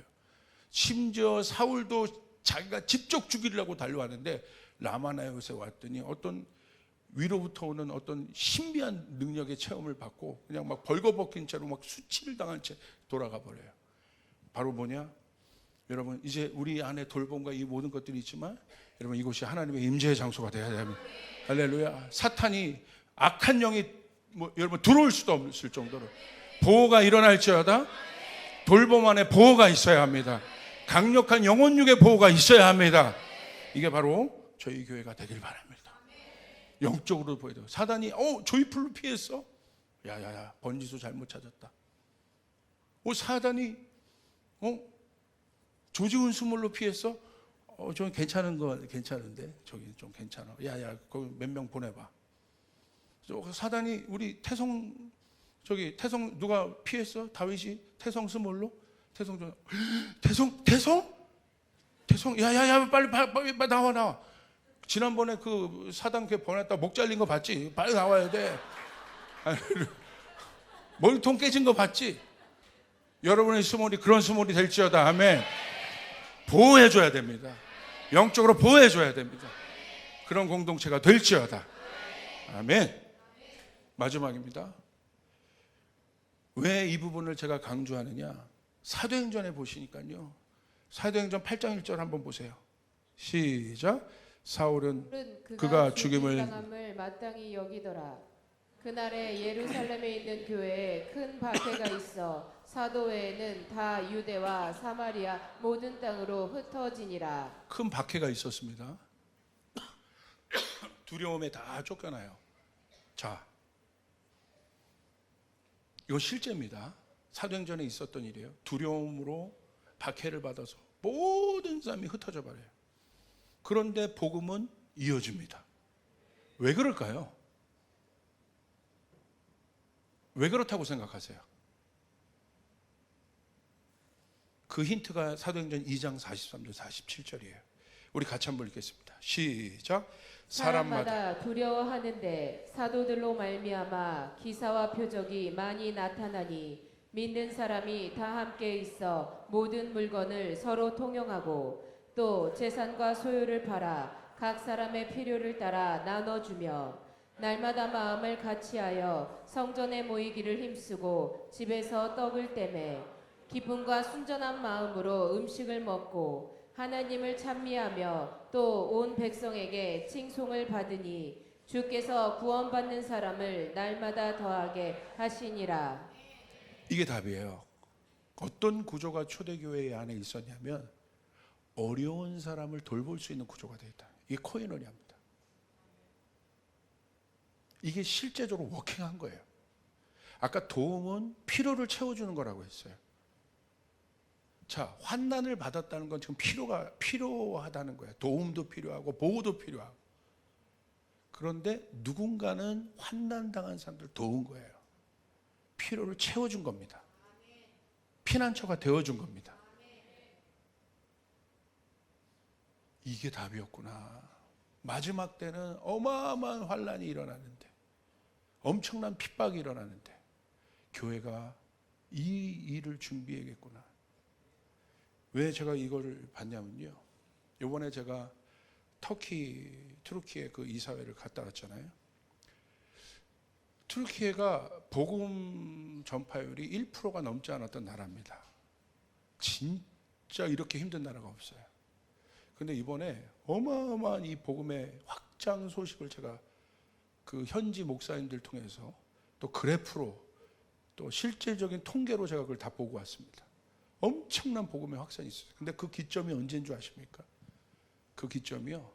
심지어 사울도 자기가 직접 죽이려고 달려왔는데 라마나요에 왔더니 어떤 위로부터 오는 어떤 신비한 능력의 체험을 받고 그냥 막 벌거벗긴 채로 막 수치를 당한 채 돌아가 버려요. 바로 뭐냐? 여러분 이제 우리 안에 돌봄과 이 모든 것들이 있지만 여러분 이곳이 하나님의 임재의 장소가 되어야 됩니다. 할렐루야. 사탄이 악한 영이 여러분 들어올 수도 없을 정도로 보호가 일어날지어다. 돌봄 안에 보호가 있어야 합니다. 강력한 영혼육의 보호가 있어야 합니다. 이게 바로 저희 교회가 되길 바랍니다. 영적으로 보여야 돼요. 사단이 조이풀로 피했어? 야야야 번지수 잘못 찾았다. 사단이 조지훈 수물로 피했어? 좀 괜찮은데 저기 좀 괜찮아. 야야 거기 몇 명 보내봐. 사단이 우리 태성 누가 피했어? 다윗이 태성 스몰로? 태성 야야야 빨리 나와. 지난번에 그 사단교회 보냈다 목 잘린 거 봤지? 빨리 나와야 돼. 머리통 깨진 거 봤지? 여러분의 스몰이 그런 스몰이 될지어다. 아멘. 보호해줘야 됩니다. 영적으로 보호해줘야 됩니다. 그런 공동체가 될지어다. 아멘. 마지막입니다. 왜 이 부분을 제가 강조하느냐? 사도행전에 보시니까요. 사도행전 8장 1절 한번 보세요. 시작. 사울은 그가 죽임을 당함을 마땅히 여기더라. 그날에 예루살렘에 있는 교회에 큰 박해가 있어 사도 외에는 다 유대와 사마리아 모든 땅으로 흩어지니라. 큰 박해가 있었습니다. 두려움에 다 쫓겨나요. 자, 이거 실제입니다. 사도행전에 있었던 일이에요. 두려움으로 박해를 받아서 모든 사람이 흩어져 버려요. 그런데 복음은 이어집니다. 왜 그럴까요? 왜 그렇다고 생각하세요? 그 힌트가 사도행전 2장 43절 47절이에요. 우리 같이 한번 읽겠습니다. 시작. 사람마다 두려워하는데 사도들로 말미암아 기사와 표적이 많이 나타나니 믿는 사람이 다 함께 있어 모든 물건을 서로 통용하고 또 재산과 소유를 팔아 각 사람의 필요를 따라 나눠주며 날마다 마음을 같이하여 성전에 모이기를 힘쓰고 집에서 떡을 떼매 기쁨과 순전한 마음으로 음식을 먹고 하나님을 찬미하며 또 온 백성에게 칭송을 받으니 주께서 구원받는 사람을 날마다 더하게 하시니라. 이게 답이에요. 어떤 구조가 초대교회 안에 있었냐면 어려운 사람을 돌볼 수 있는 구조가 되어 있다. 이게 코이노니아입니다. 이게 실제적으로 워킹한 거예요. 아까 도움은 필요를 채워주는 거라고 했어요. 자, 환난을 받았다는 건 지금 필요하다는 거예요. 도움도 필요하고 보호도 필요하고. 그런데 누군가는 환난당한 사람들을 도운 거예요. 필요를 채워준 겁니다. 피난처가 되어준 겁니다. 이게 답이었구나. 마지막 때는 어마어마한 환난이 일어나는데, 엄청난 핍박이 일어나는데 교회가 이 일을 준비해야겠구나. 왜 제가 이거를 봤냐면요, 이번에 제가 트루키에 그 이사회를 갔다 왔잖아요. 트루키에가 복음 전파율이 1%가 넘지 않았던 나라입니다. 진짜 이렇게 힘든 나라가 없어요. 근데 이번에 어마어마한 이 복음의 확장 소식을 제가 그 현지 목사님들 통해서 또 그래프로 또 실질적인 통계로 제가 그걸 다 보고 왔습니다. 엄청난 복음의 확산이 있어요. 근데 그 기점이 언제인 줄 아십니까? 그 기점이요,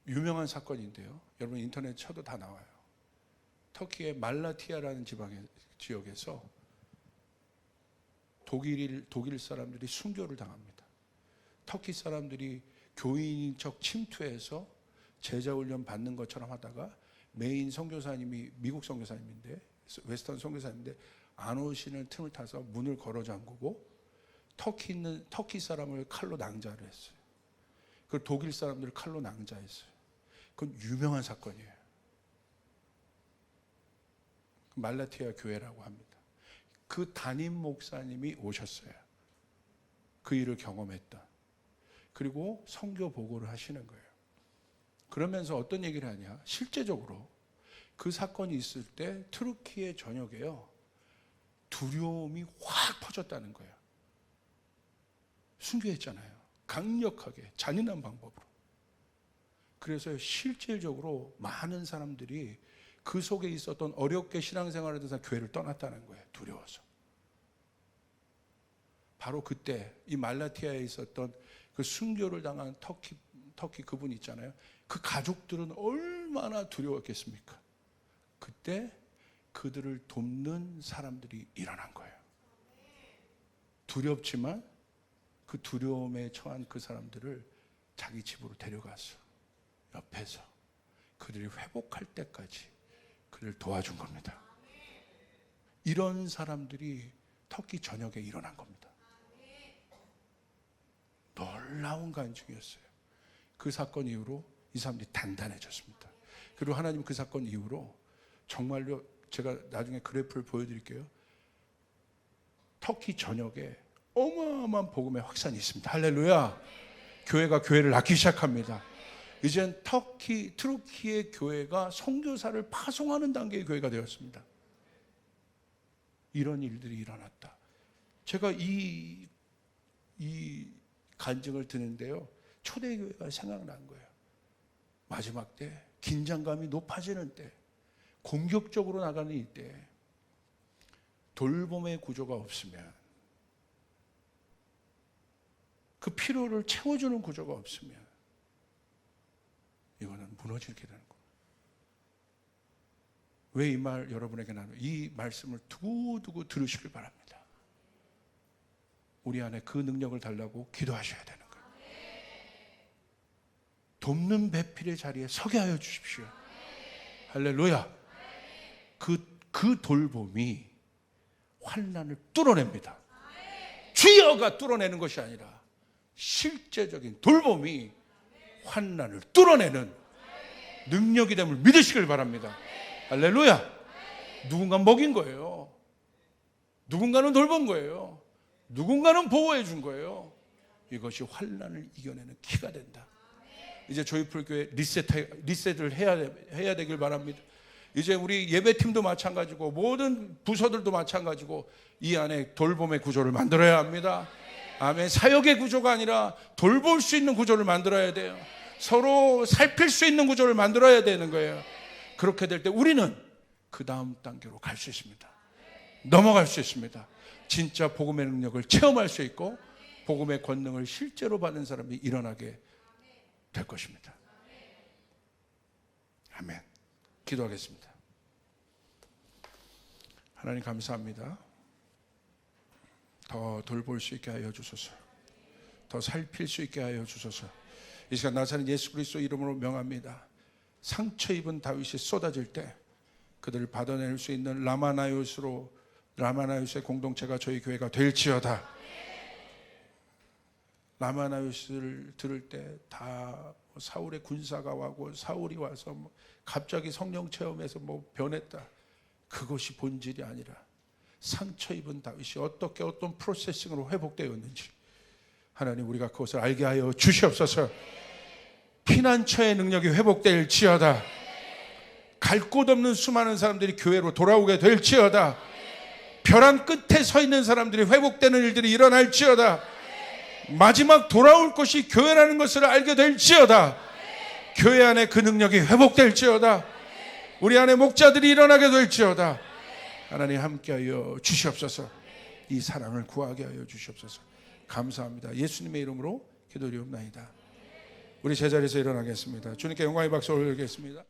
유명한 사건인데요, 여러분 인터넷 쳐도 다 나와요. 터키의 말라티아라는 지역에서 독일 사람들이 순교를 당합니다. 터키 사람들이 교인인 척 침투해서 제자훈련 받는 것처럼 하다가 메인 선교사님이 미국 선교사님인데, 웨스턴 선교사님인데 안 오시는 틈을 타서 문을 걸어 잠그고 터키 사람을 칼로 낭자를 했어요. 그 독일 사람들을 칼로 낭자했어요. 그건 유명한 사건이에요. 말라티아 교회라고 합니다. 그 담임 목사님이 오셨어요. 그 일을 경험했다. 그리고 선교 보고를 하시는 거예요. 그러면서 어떤 얘기를 하냐, 실제적으로 그 사건이 있을 때 트루키의 전역에요, 두려움이 확 퍼졌다는 거예요. 순교했잖아요. 강력하게 잔인한 방법으로. 그래서 실질적으로 많은 사람들이 그 속에 있었던 어렵게 신앙생활을 해서 교회를 떠났다는 거예요. 두려워서. 바로 그때 이 말라티아에 있었던 그 순교를 당한 터키 그분 있잖아요. 그 가족들은 얼마나 두려웠겠습니까? 그때 그들을 돕는 사람들이 일어난 거예요. 두렵지만 그 두려움에 처한 그 사람들을 자기 집으로 데려가서 옆에서 그들이 회복할 때까지 그를 도와준 겁니다. 이런 사람들이 터키 전역에 일어난 겁니다. 놀라운 간증이었어요. 그 사건 이후로 이 사람들이 단단해졌습니다. 그리고 하나님 그 사건 이후로 정말로 제가 나중에 그래프를 보여드릴게요. 터키 전역에 어마어마한 복음의 확산이 있습니다. 할렐루야. 교회가 교회를 낳기 시작합니다. 이젠 트루키의 교회가 선교사를 파송하는 단계의 교회가 되었습니다. 이런 일들이 일어났다. 제가 이 간증을 듣는데요, 초대교회가 생각난 거예요. 마지막 때 긴장감이 높아지는 때, 공격적으로 나가는 이때, 돌봄의 구조가 없으면, 그 필요를 채워주는 구조가 없으면 이거는 무너지게 되는 거예요. 왜 이 말 여러분에게 나눠? 이 말씀을 두고두고 들으시길 바랍니다. 우리 안에 그 능력을 달라고 기도하셔야 되는 거예요. 돕는 배필의 자리에 서게 하여 주십시오. 할렐루야. 그 돌봄이 환난을 뚫어냅니다. 주여가 뚫어내는 것이 아니라 실제적인 돌봄이 환난을 뚫어내는 능력이 됨을 믿으시길 바랍니다. 할렐루야. 누군가 먹인 거예요. 누군가는 돌본 거예요. 누군가는 보호해 준 거예요. 이것이 환난을 이겨내는 키가 된다. 이제 조이풀 교회 리셋을 해야 되길 바랍니다. 이제 우리 예배팀도 마찬가지고 모든 부서들도 마찬가지고 이 안에 돌봄의 구조를 만들어야 합니다. 아멘. 사역의 구조가 아니라 돌볼 수 있는 구조를 만들어야 돼요. 서로 살필 수 있는 구조를 만들어야 되는 거예요. 그렇게 될 때 우리는 그 다음 단계로 갈 수 있습니다. 넘어갈 수 있습니다. 진짜 복음의 능력을 체험할 수 있고 복음의 권능을 실제로 받는 사람이 일어나게 될 것입니다. 아멘. 기도하겠습니다. 하나님 감사합니다. 더 돌볼 수 있게 하여 주소서. 더 살필 수 있게 하여 주소서. 이 시간 나사렛 예수 그리스도 이름으로 명합니다. 상처 입은 다윗이 쏟아질 때 그들을 받아낼 수 있는 라마나요스의 공동체가 저희 교회가 될지어다. 라마나요스를 들을 때 다 사울의 군사가 와고 사울이 와서 갑자기 성령 체험에서 변했다. 그것이 본질이 아니라 상처 입은 다윗이 어떻게 어떤 프로세싱으로 회복되었는지 하나님 우리가 그것을 알게 하여 주시옵소서. 피난처의 능력이 회복될지어다. 갈 곳 없는 수많은 사람들이 교회로 돌아오게 될지어다. 벼랑 끝에 서 있는 사람들이 회복되는 일들이 일어날지어다. 마지막 돌아올 곳이 교회라는 것을 알게 될지어다. 교회 안에 그 능력이 회복될지어다. 우리 안에 목자들이 일어나게 될지어다. 하나님 함께하여 주시옵소서. 이 사랑을 구하게 하여 주시옵소서. 감사합니다. 예수님의 이름으로 기도드리옵나이다. 우리 제자리에서 일어나겠습니다. 주님께 영광의 박수 올리겠습니다.